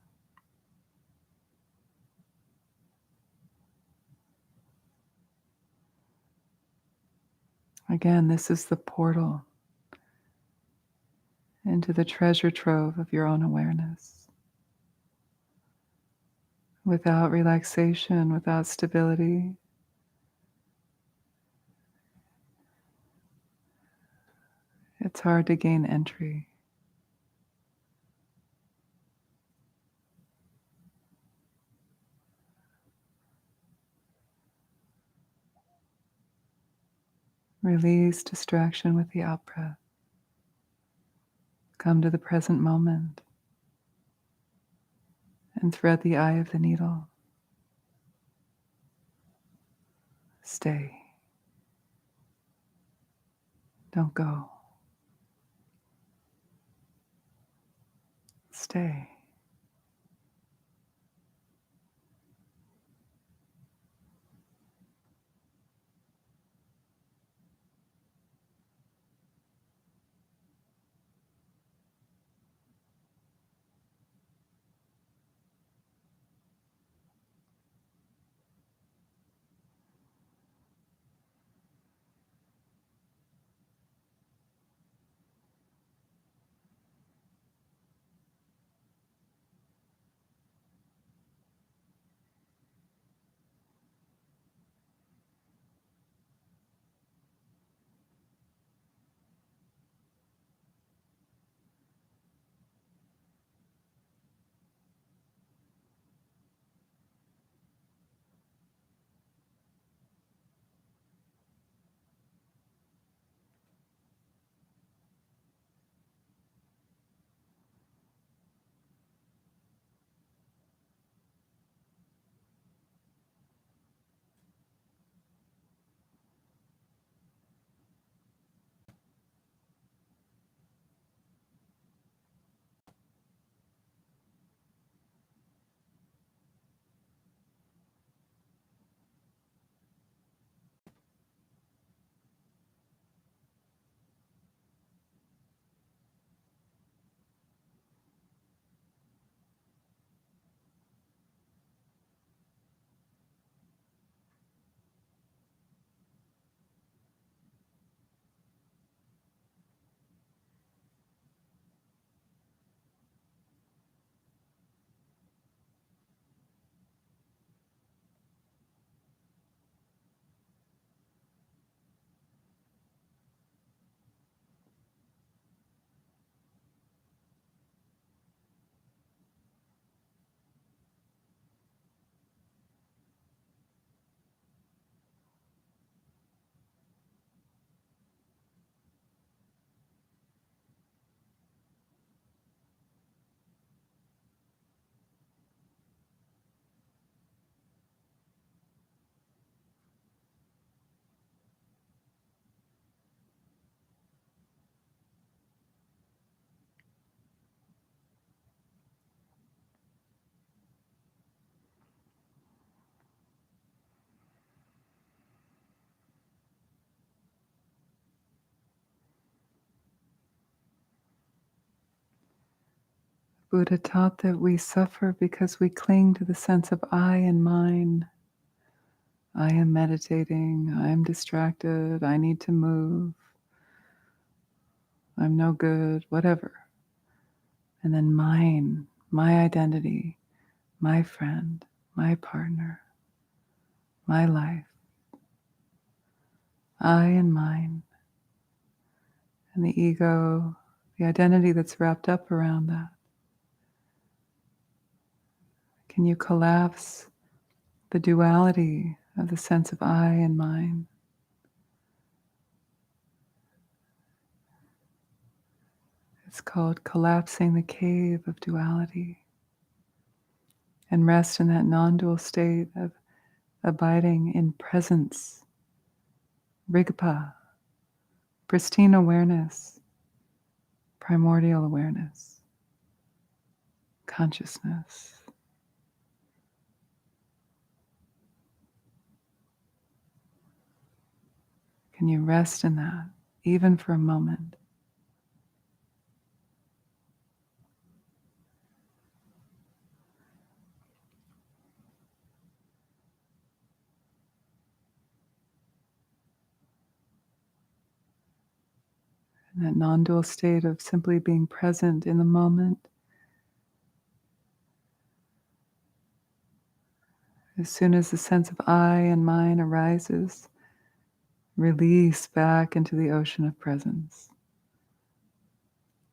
Again, this is the portal into the treasure trove of your own awareness. Without relaxation, without stability, it's hard to gain entry. Release distraction with the out-breath. Come to the present moment and thread the eye of the needle. Stay. Don't go. Stay. Buddha taught that we suffer because we cling to the sense of I and mine. I am meditating, I am distracted, I need to move, I'm no good, whatever. And then mine, my identity, my friend, my partner, my life, I and mine, and the ego, the identity that's wrapped up around that. Can you collapse the duality of the sense of I and mine? It's called collapsing the cave of duality, and rest in that non-dual state of abiding in presence, rigpa, pristine awareness, primordial awareness, consciousness. Can you rest in that, even for a moment? In that non-dual state of simply being present in the moment. As soon as the sense of I and mine arises, release back into the ocean of presence.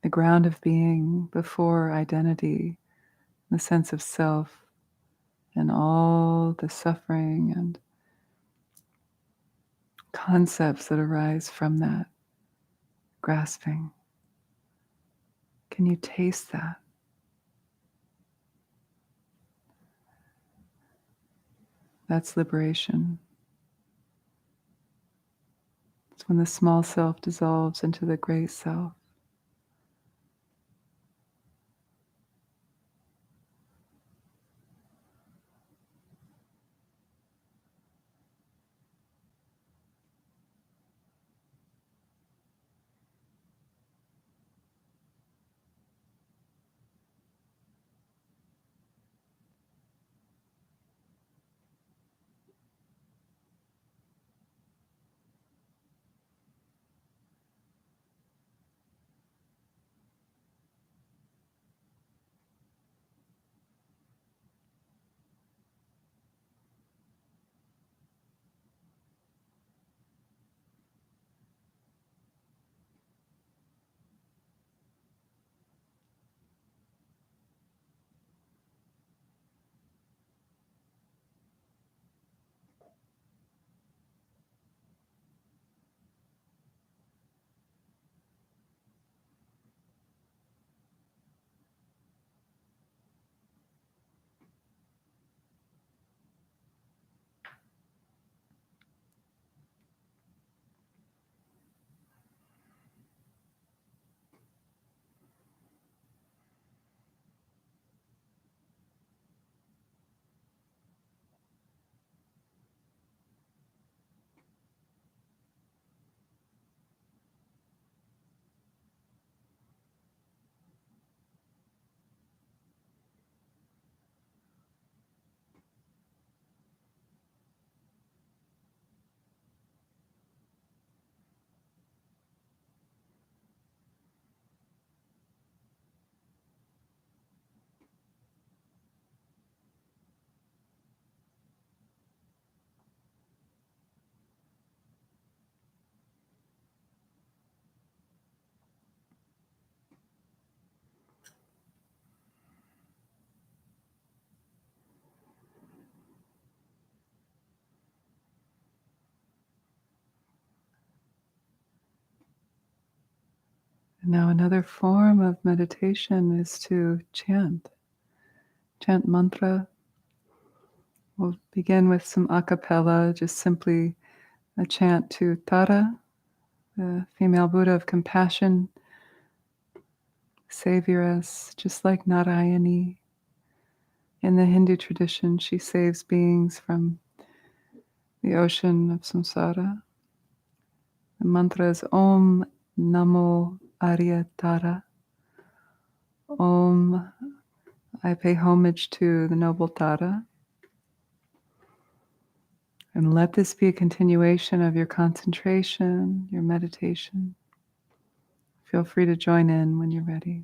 The ground of being before identity, the sense of self, and all the suffering and concepts that arise from that grasping. Can you taste that? That's liberation. It's when the small self dissolves into the great self. And now another form of meditation is to chant. Chant mantra. We'll begin with some a cappella, just simply a chant to Tara, the female Buddha of compassion, savior us, just like Narayani. In the Hindu tradition, she saves beings from the ocean of samsara. The mantra is Om Namo Arya Tara. Om, I pay homage to the noble Tara. And let this be a continuation of your concentration, your meditation. Feel free to join in when you're ready.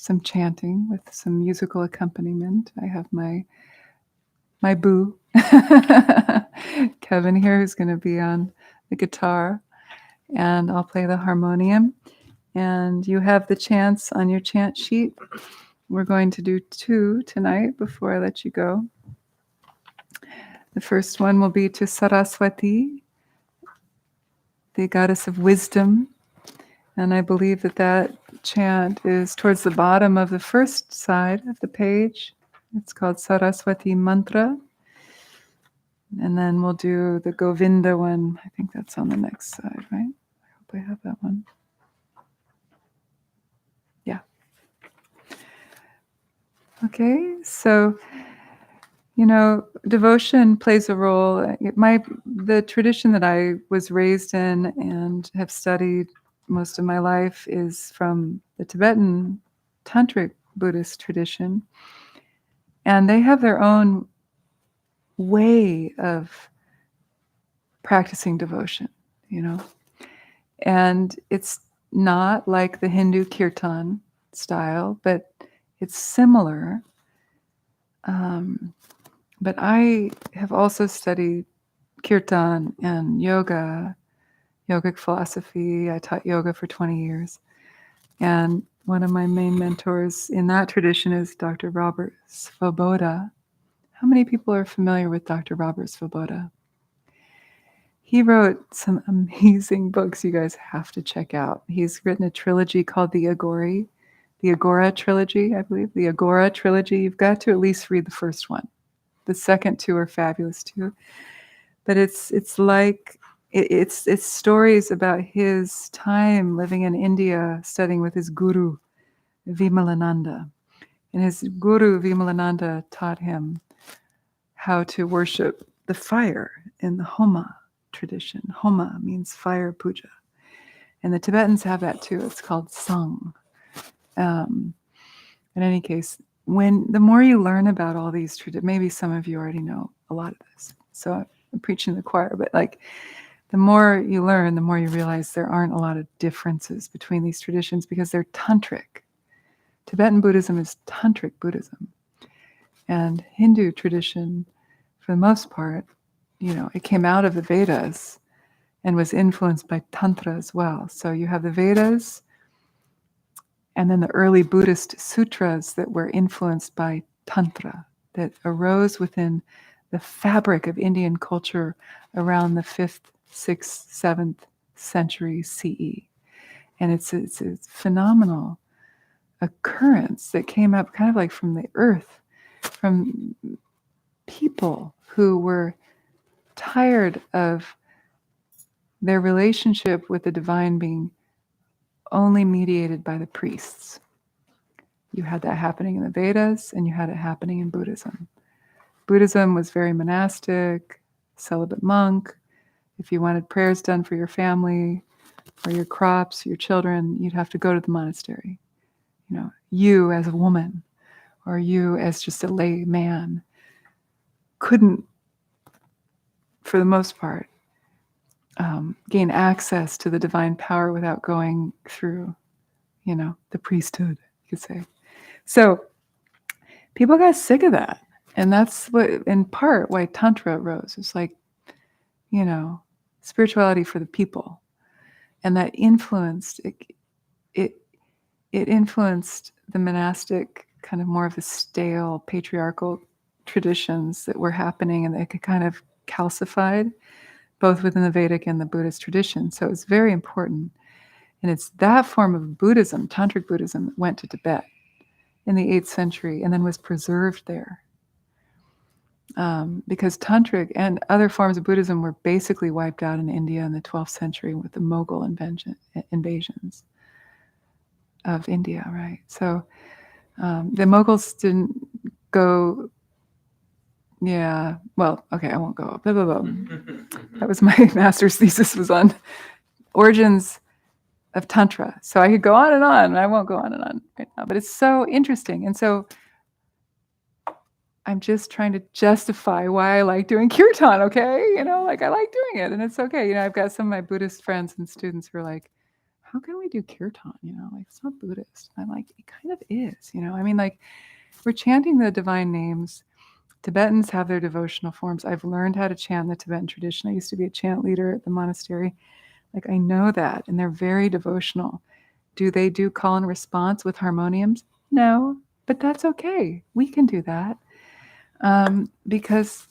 some chanting with some musical accompaniment. I have my boo, Kevin here, who's going to be on the guitar, and I'll play the harmonium. And you have the chants on your chant sheet. We're going to do 2 tonight before I let you go. The first one will be to Saraswati, the goddess of wisdom. And I believe that chant is towards the bottom of the first side of the page. It's called Saraswati Mantra. And then we'll do the Govinda one. I think that's on the next side, right? I hope I have that one. Yeah. Okay, so, devotion plays a role. The tradition that I was raised in and have studied most of my life is from the Tibetan Tantric Buddhist tradition. And they have their own way of practicing devotion, And it's not like the Hindu kirtan style, but it's similar. But I have also studied kirtan and yogic philosophy. I taught yoga for 20 years. And one of my main mentors in that tradition is Dr. Robert Svoboda. How many people are familiar with Dr. Robert Svoboda? He wrote some amazing books you guys have to check out. He's written a trilogy called the Agora trilogy, I believe. The Agora trilogy. You've got to at least read the first one. The second 2 are fabulous too. But it's stories about his time living in India, studying with his guru, Vimalananda. And his guru, Vimalananda, taught him how to worship the fire in the Homa tradition. Homa means fire puja. And the Tibetans have that too. It's called Sang. In any case, the more you learn about all these traditions, maybe some of you already know a lot of this. So I'm preaching the choir, but the more you learn, the more you realize there aren't a lot of differences between these traditions because they're tantric. Tibetan Buddhism is tantric Buddhism. And Hindu tradition, for the most part, it came out of the Vedas and was influenced by Tantra as well. So you have the Vedas and then the early Buddhist sutras that were influenced by Tantra, that arose within the fabric of Indian culture around the 5th, 6th, 7th century CE. And it's a phenomenal occurrence that came up kind of like from the earth, from people who were tired of their relationship with the divine being only mediated by the priests. You had that happening in the Vedas, and you had it happening in Buddhism. Buddhism was very monastic, celibate monk. If you wanted prayers done for your family or your crops, your children, you'd have to go to the monastery. You as a woman or you as just a lay man couldn't, for the most part, gain access to the divine power without going through, the priesthood, you could say. So people got sick of that. And that's what, in part, why Tantra arose. It's like, spirituality for the people. And that influenced, it influenced the monastic, kind of more of the stale, patriarchal traditions that were happening, and they could kind of calcified, both within the Vedic and the Buddhist tradition. So it's very important. And it's that form of Buddhism, Tantric Buddhism, that went to Tibet in the 8th century and then was preserved there. Because Tantric and other forms of Buddhism were basically wiped out in India in the 12th century with the Mughal invasions of India, right? So the Mughals didn't go, I won't go, blah, blah, blah. That was my master's thesis, was on origins of Tantra. So I could go on and on, and I won't go on and on right now, but it's so interesting. And so I'm just trying to justify why I like doing kirtan, okay? I like doing it, and it's okay. I've got some of my Buddhist friends and students who are like, how can we do kirtan? Like it's not Buddhist. I'm like, it kind of is. I mean, like we're chanting the divine names. Tibetans have their devotional forms. I've learned how to chant in the Tibetan tradition. I used to be a chant leader at the monastery. Like I know that, and they're very devotional. Do they do call and response with harmoniums? No, but that's okay. We can do that because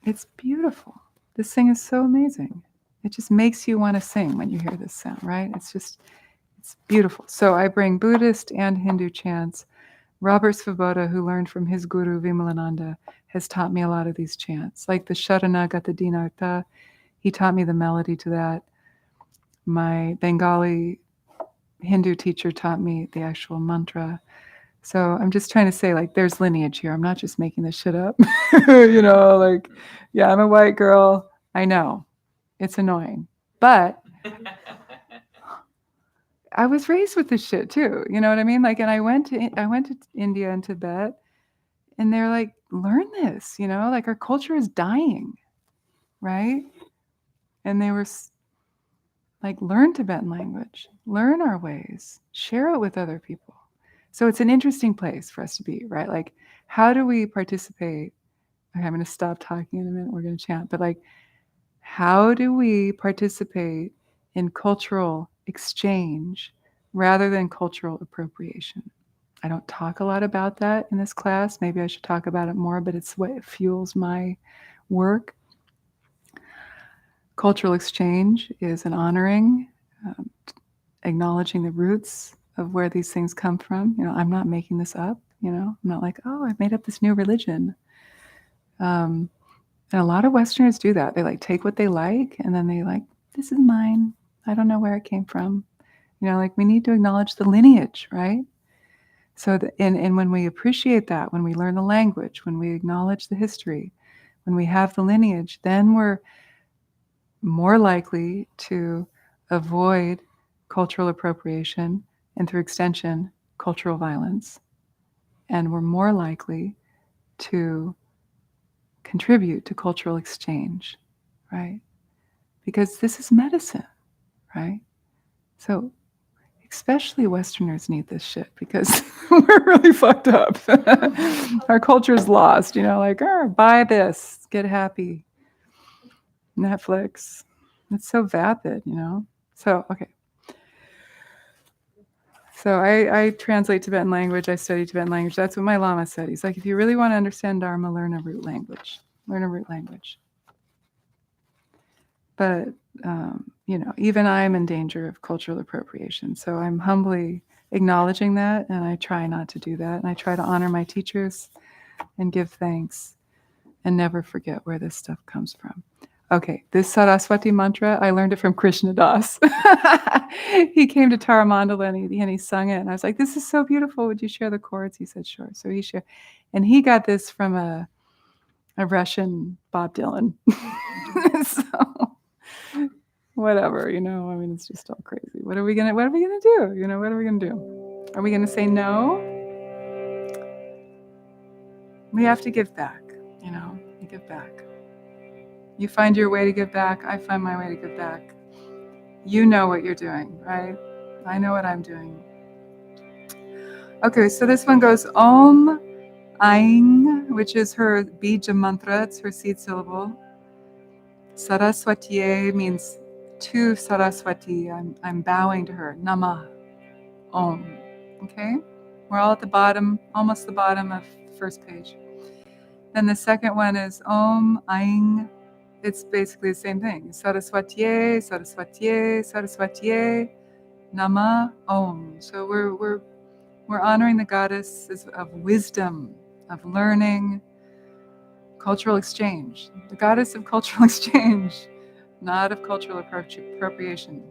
it's beautiful. This thing is so amazing. It just makes you want to sing when you hear this sound, right? It's beautiful. So I bring Buddhist and Hindu chants. Robert Svoboda, who learned from his guru Vimalananda, has taught me a lot of these chants, like the Sharanagata Dinartha. He taught me the melody to that. My Bengali Hindu teacher taught me the actual mantra. So I'm just trying to say, like, there's lineage here. I'm not just making this shit up. Like, yeah, I'm a white girl. I know. It's annoying. But I was raised with this shit too. You know what I mean? Like, and I went to India and Tibet, and they're like, learn this, like our culture is dying, right? And they were like, learn Tibetan language, learn our ways, share it with other people. So it's an interesting place for us to be, right? Like, how do we participate? Okay, I'm going to stop talking in a minute. We're going to chant, but like, how do we participate in cultural exchange rather than cultural appropriation? I don't talk a lot about that in this class. Maybe I should talk about it more, but it's what fuels my work. Cultural exchange is an honoring, um, acknowledging the roots of where these things come from. I'm not making this up. I'm not like, oh, I've made up this new religion. And a lot of Westerners do that. They like take what they like, and then they like, this is mine. I don't know where it came from. Like we need to acknowledge the lineage, right? So, and when we appreciate that, when we learn the language, when we acknowledge the history, when we have the lineage, then we're more likely to avoid cultural appropriation and, through extension, cultural violence. And we're more likely to contribute to cultural exchange, right? Because this is medicine, right? So especially Westerners need this shit because we're really fucked up. Our culture's lost, like, buy this, get happy. Netflix. It's so vapid, So, okay. So I translate Tibetan language. I study Tibetan language. That's what my Lama said. He's like, if you really want to understand Dharma, learn a root language. Learn a root language. But, even I'm in danger of cultural appropriation. So I'm humbly acknowledging that, and I try not to do that. And I try to honor my teachers and give thanks and never forget where this stuff comes from. Okay, this Saraswati mantra, I learned it from Krishna Das. He came to Taramandala and he sung it. And I was like, this is so beautiful. Would you share the chords? He said, sure. So he shared. And he got this from a Russian Bob Dylan. So whatever, I mean, it's just all crazy. What are we gonna do? What are we gonna do? Are we gonna say no? We have to give back, we give back. You find your way to give back. I find my way to give back. You know what you're doing, right? I know what I'm doing. Okay, so this one goes Om Aing, which is her bija mantra. It's her seed syllable. Saraswatiye means to Saraswati. I'm bowing to her. Namah. Om. Okay? We're all at the bottom, almost the bottom of the first page. Then the second one is Om Aing. It's basically the same thing. Saraswatiye, Saraswatiye, Saraswatiye, Nama Om. So we're honoring the goddesses of wisdom, of learning, cultural exchange. The goddess of cultural exchange, not of cultural appropriation.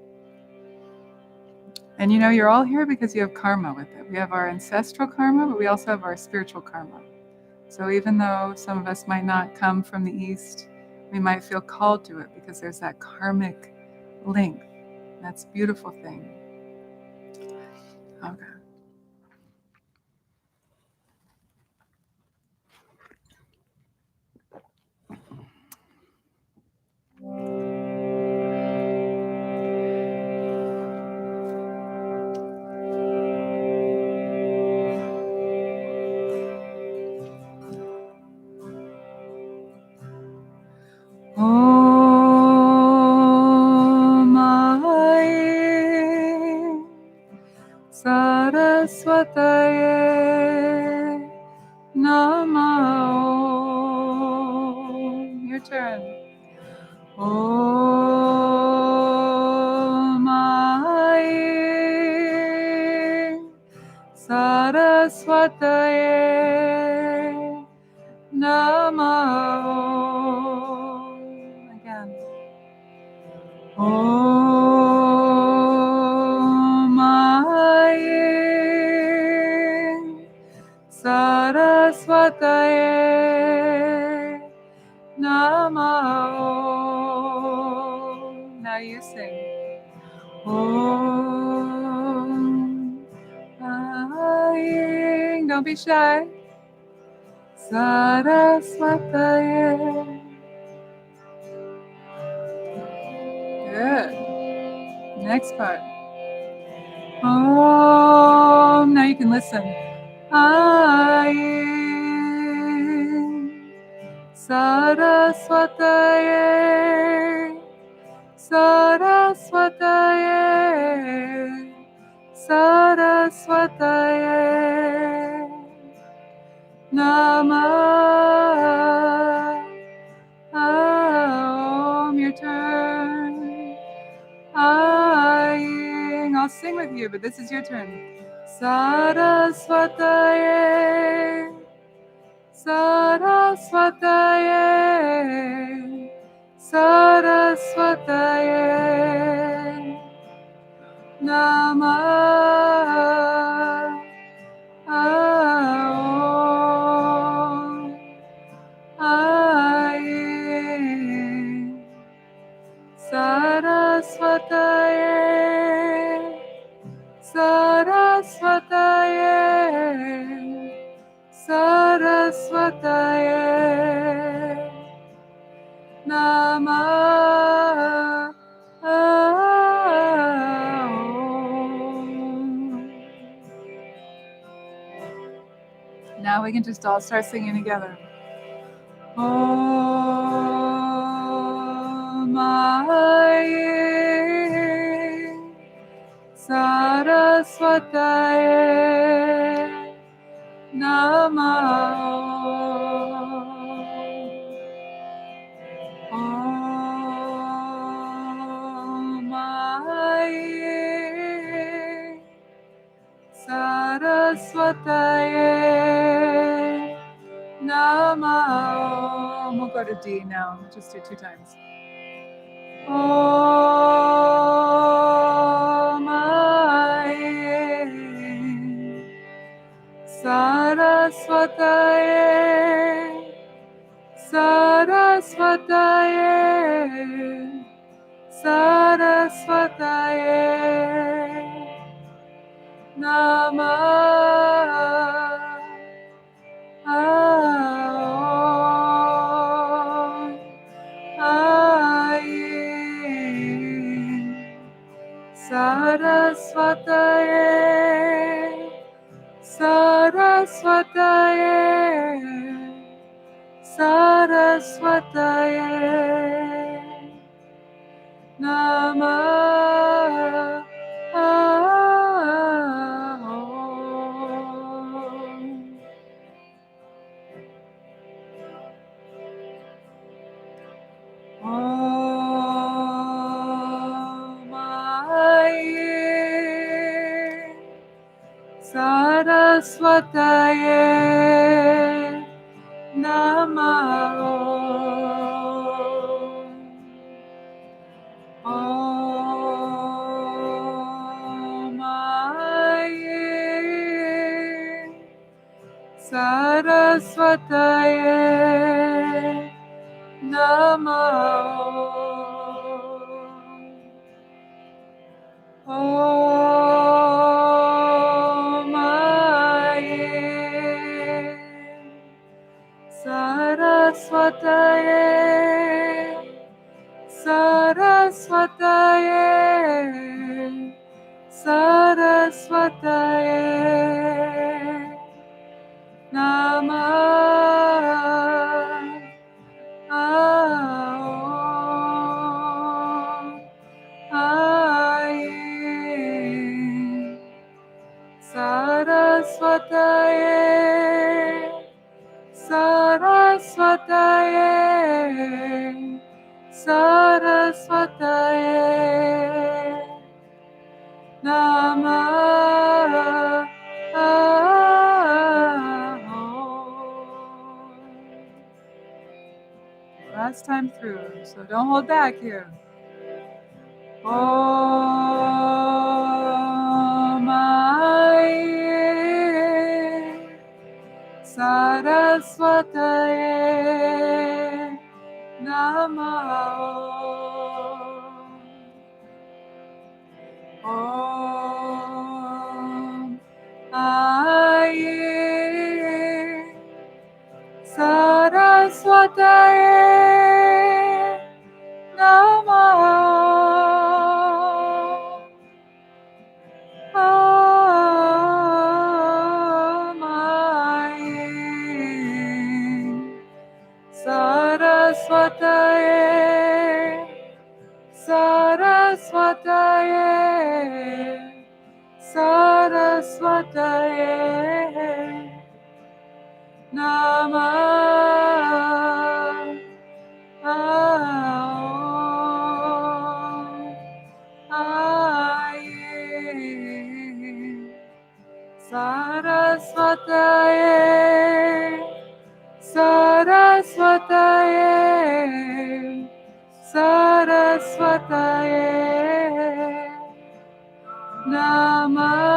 And you're all here because you have karma with it. We have our ancestral karma, but we also have our spiritual karma. So even though some of us might not come from the East, we might feel called to it because there's that karmic link. That's a beautiful thing. Okay. your turn. Om Aing Saraswataye Namo. Again. Om Aing Saraswataye Namo. Now you sing. Om Aing. Don't be shy. Saraswataye. Good. Next part. Om. Now you can listen. Aing Saraswataye Saraswataye Saraswataye Namah. Om. Your turn. Aing. I'll sing with you, but this is your turn. Saraswataye Saraswataye Saraswataye Namah. Om. Aing Saraswataye Saraswataye Saraswataye Namah. Now we can just all start singing together. Om Aing Saraswataye Namo. Om Aing Saraswataye Namo. We'll go to D now. Just do 2 times. Om Aing Saraswataye Saraswataye Saraswataye Namah. Om Aing Saraswataye Saraswataye Saraswataye Namah. Om Aing Saraswataye Namo. Om Aing Saraswataye Namo. Om Aing Saraswataye Saraswataye Saraswataye Namah. Om Aing Saraswataye Saraswataye Saraswataye Namah. Last time through, so don't hold back here. Om Aye Saraswataye Namah. Om Aye Saraswataye Namah. Om Aye Saraswataye Saraswataye Saraswataye Namah. Om Aye Saraswataye Saraswataye Saraswataye Namah.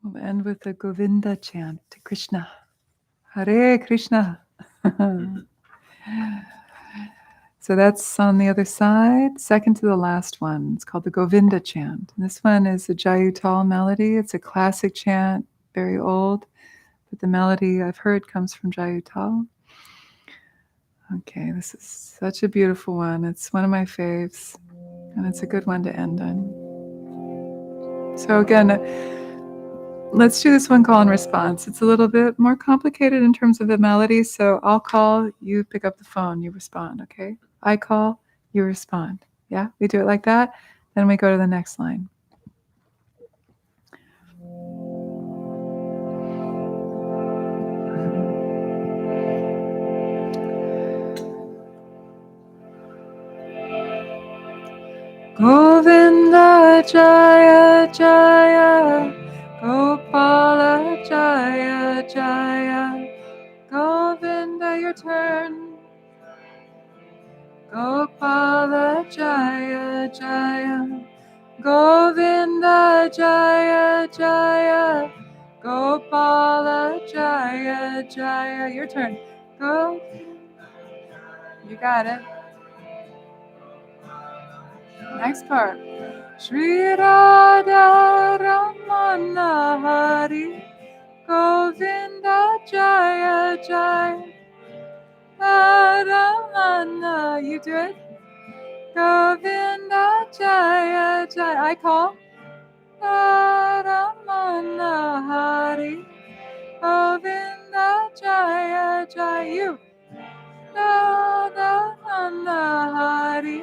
We'll end with the Govinda chant to Krishna. Hare Krishna. So that's on the other side, second to the last one. It's called the Govinda chant. And this one is a Jayutal melody. It's a classic chant, very old, but the melody I've heard comes from Jayutal. Okay, this is such a beautiful one. It's one of my faves, and it's a good one to end on. So again, let's do this one call and response. It's a little bit more complicated in terms of the melody, so I'll call, you pick up the phone, you respond, okay? I call, you respond. Yeah, we do it like that. Then we go to the next line. Govinda Jaya Jaya Gopala Jaya Jaya Govinda, your turn. Gopala Jaya Jaya Govinda Jaya Jaya Gopala Jaya Jaya. Your turn. Go. You got it. Next part. Shri Radha Ramana Hari Govinda Jaya Jaya Ramana. You do it. Govinda Jaya Jaya. I call. Ramana Hari Govinda Jaya Jaya. You. Ramana Hari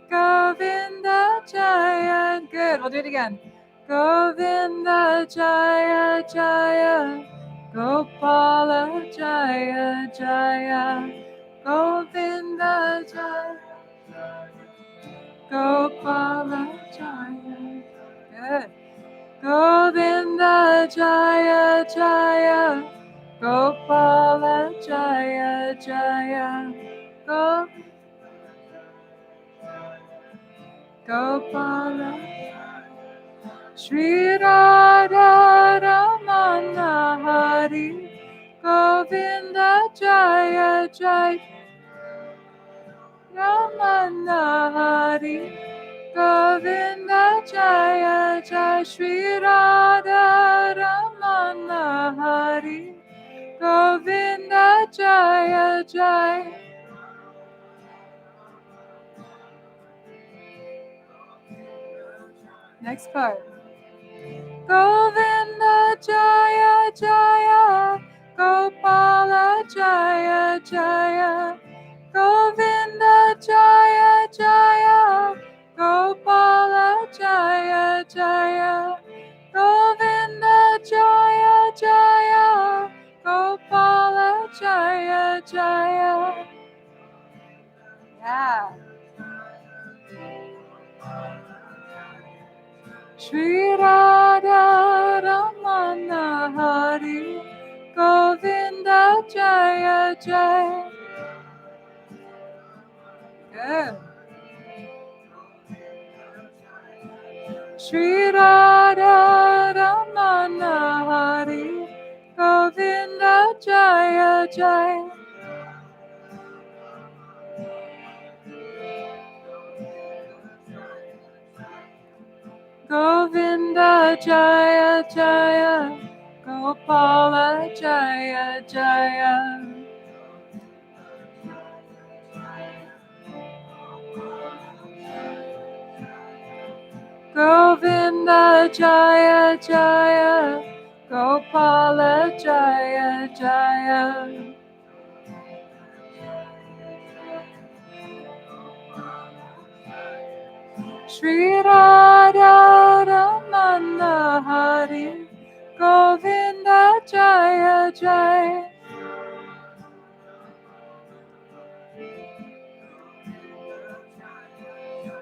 Govinda Jaya. Good. We'll do it again. Govinda Jaya Jaya Gopala Jaya Jaya Govinda Jaya Gopala Jaya. Good. Govinda Jaya Jaya Gopala Jaya Jaya Gopala Shri Radha Ramana Hari Govinda Jaya Jaya Ramana Hari Govinda Jaya Jaya Shri Radha Ramana Hari Jaya Jaya. Next part. Govinda Jaya Jaya, Gopala Jaya Jaya. Govinda Jaya Jaya, Gopala Jaya Jaya. Govinda Jaya Jaya, Gopala Jaya Jaya. Yeah. Shri Radha Ramana Hari, Govinda Jaya Jaya. Good. Shri Radha Ramana Hari, Govinda Jaya Jaya. Govinda Jaya Jaya, Gopala Jaya Jaya. Govinda Jaya Jaya, Gopala Jaya Jaya. Shri Radha Ramana Hari, Govinda Jaya Jaya.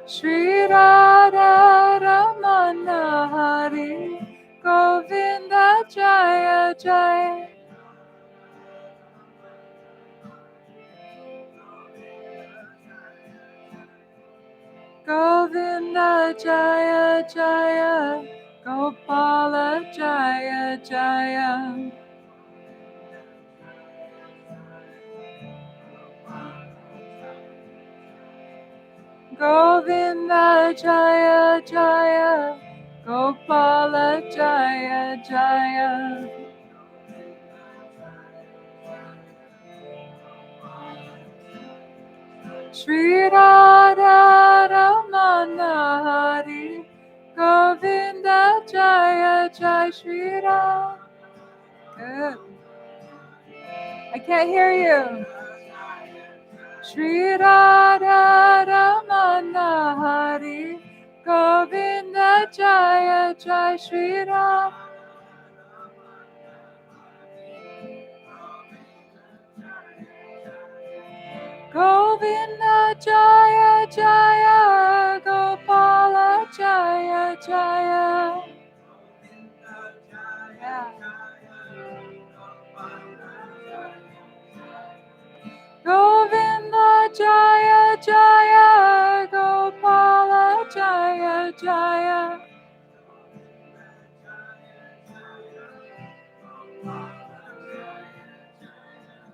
Shri Radha Ramana Hari, Govinda Jaya Jaya. Govinda Jaya Jaya, Gopala Jaya Jaya. Govinda Jaya Jaya, Gopala Jaya Jaya. Shri Radha Ramana Hari, Govinda Jaya Jaya. Shri Radha. Good. I can't hear you. Shri Radha Ramana Hari, Govinda Jaya Jaya. Shri Radha. Govinda Jaya Jaya, Gopala Jaya Jaya. Yeah. Govinda Jaya Jaya, Gopala Jaya Jaya.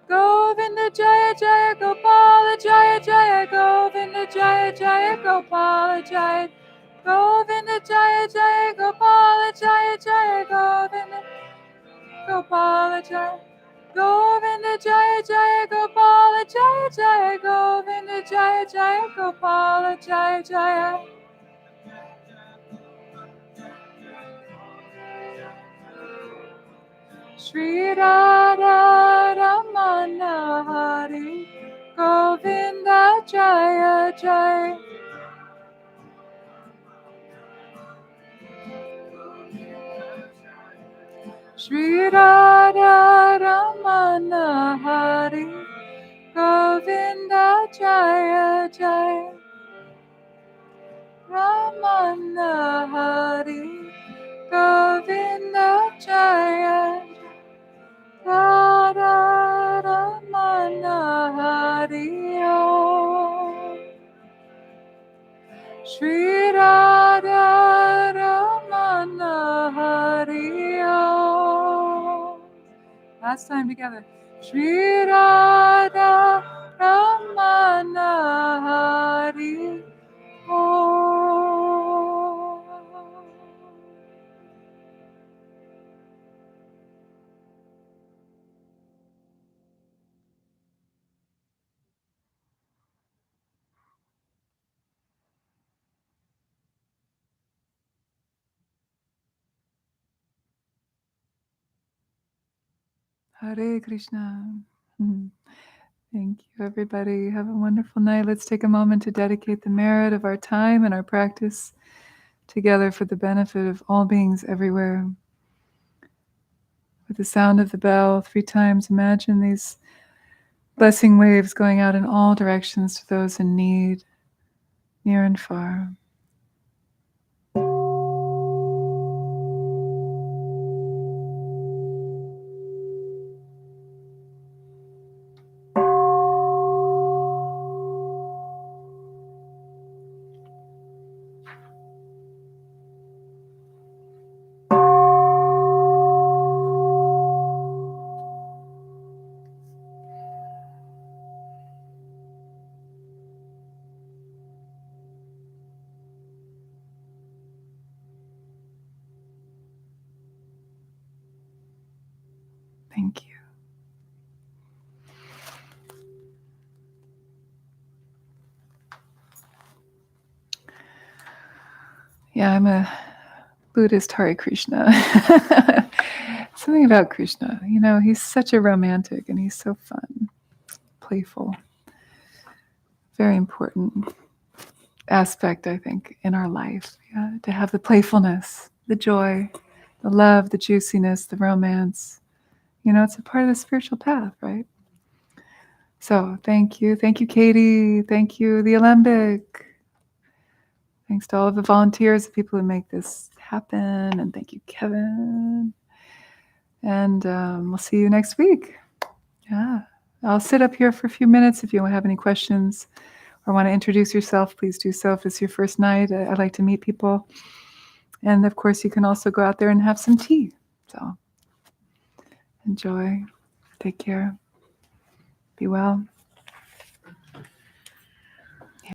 Govinda Jaya Jaya, Gopala Jaya Jaya. Govinda Jaya Jaya, Gopala Jaya. Govinda Jaya Jaya, Gopala Jaya Jaya. Govinda Gopala Jaya. Govinda Jaya Jaya, Gopala Jaya Jaya. Govinda Jaya Jaya, Gopala Jaya Jaya. Shri Radha Ramana Hari, Govinda Jaya Jaya. Shri Radha Ramana Hari, Govinda Jaya Jaya. Ramana Hari, Govinda Jaya. Radha Ramana Hari Om. Shri Radha Ramana Hari Om. Last time together. Shri Radha Ramana Hari Om. Hare Krishna. Thank you, everybody. Have a wonderful night. Let's take a moment to dedicate the merit of our time and our practice together for the benefit of all beings everywhere. With the sound of the bell 3 times, imagine these blessing waves going out in all directions to those in need, near and far. Thank you. Yeah, I'm a Buddhist Hare Krishna. Something about Krishna. He's such a romantic and he's so fun, playful. Very important aspect, I think, in our life. Yeah, to have the playfulness, the joy, the love, the juiciness, the romance. It's a part of the spiritual path, right? So thank you. Thank you, Katie. Thank you, the Alembic. Thanks to all of the volunteers, the people who make this happen. And thank you, Kevin. And we'll see you next week. Yeah. I'll sit up here for a few minutes. If you have any questions or want to introduce yourself, please do so. If it's your first night, I like to meet people. And of course, you can also go out there and have some tea. So enjoy. Take care. Be well.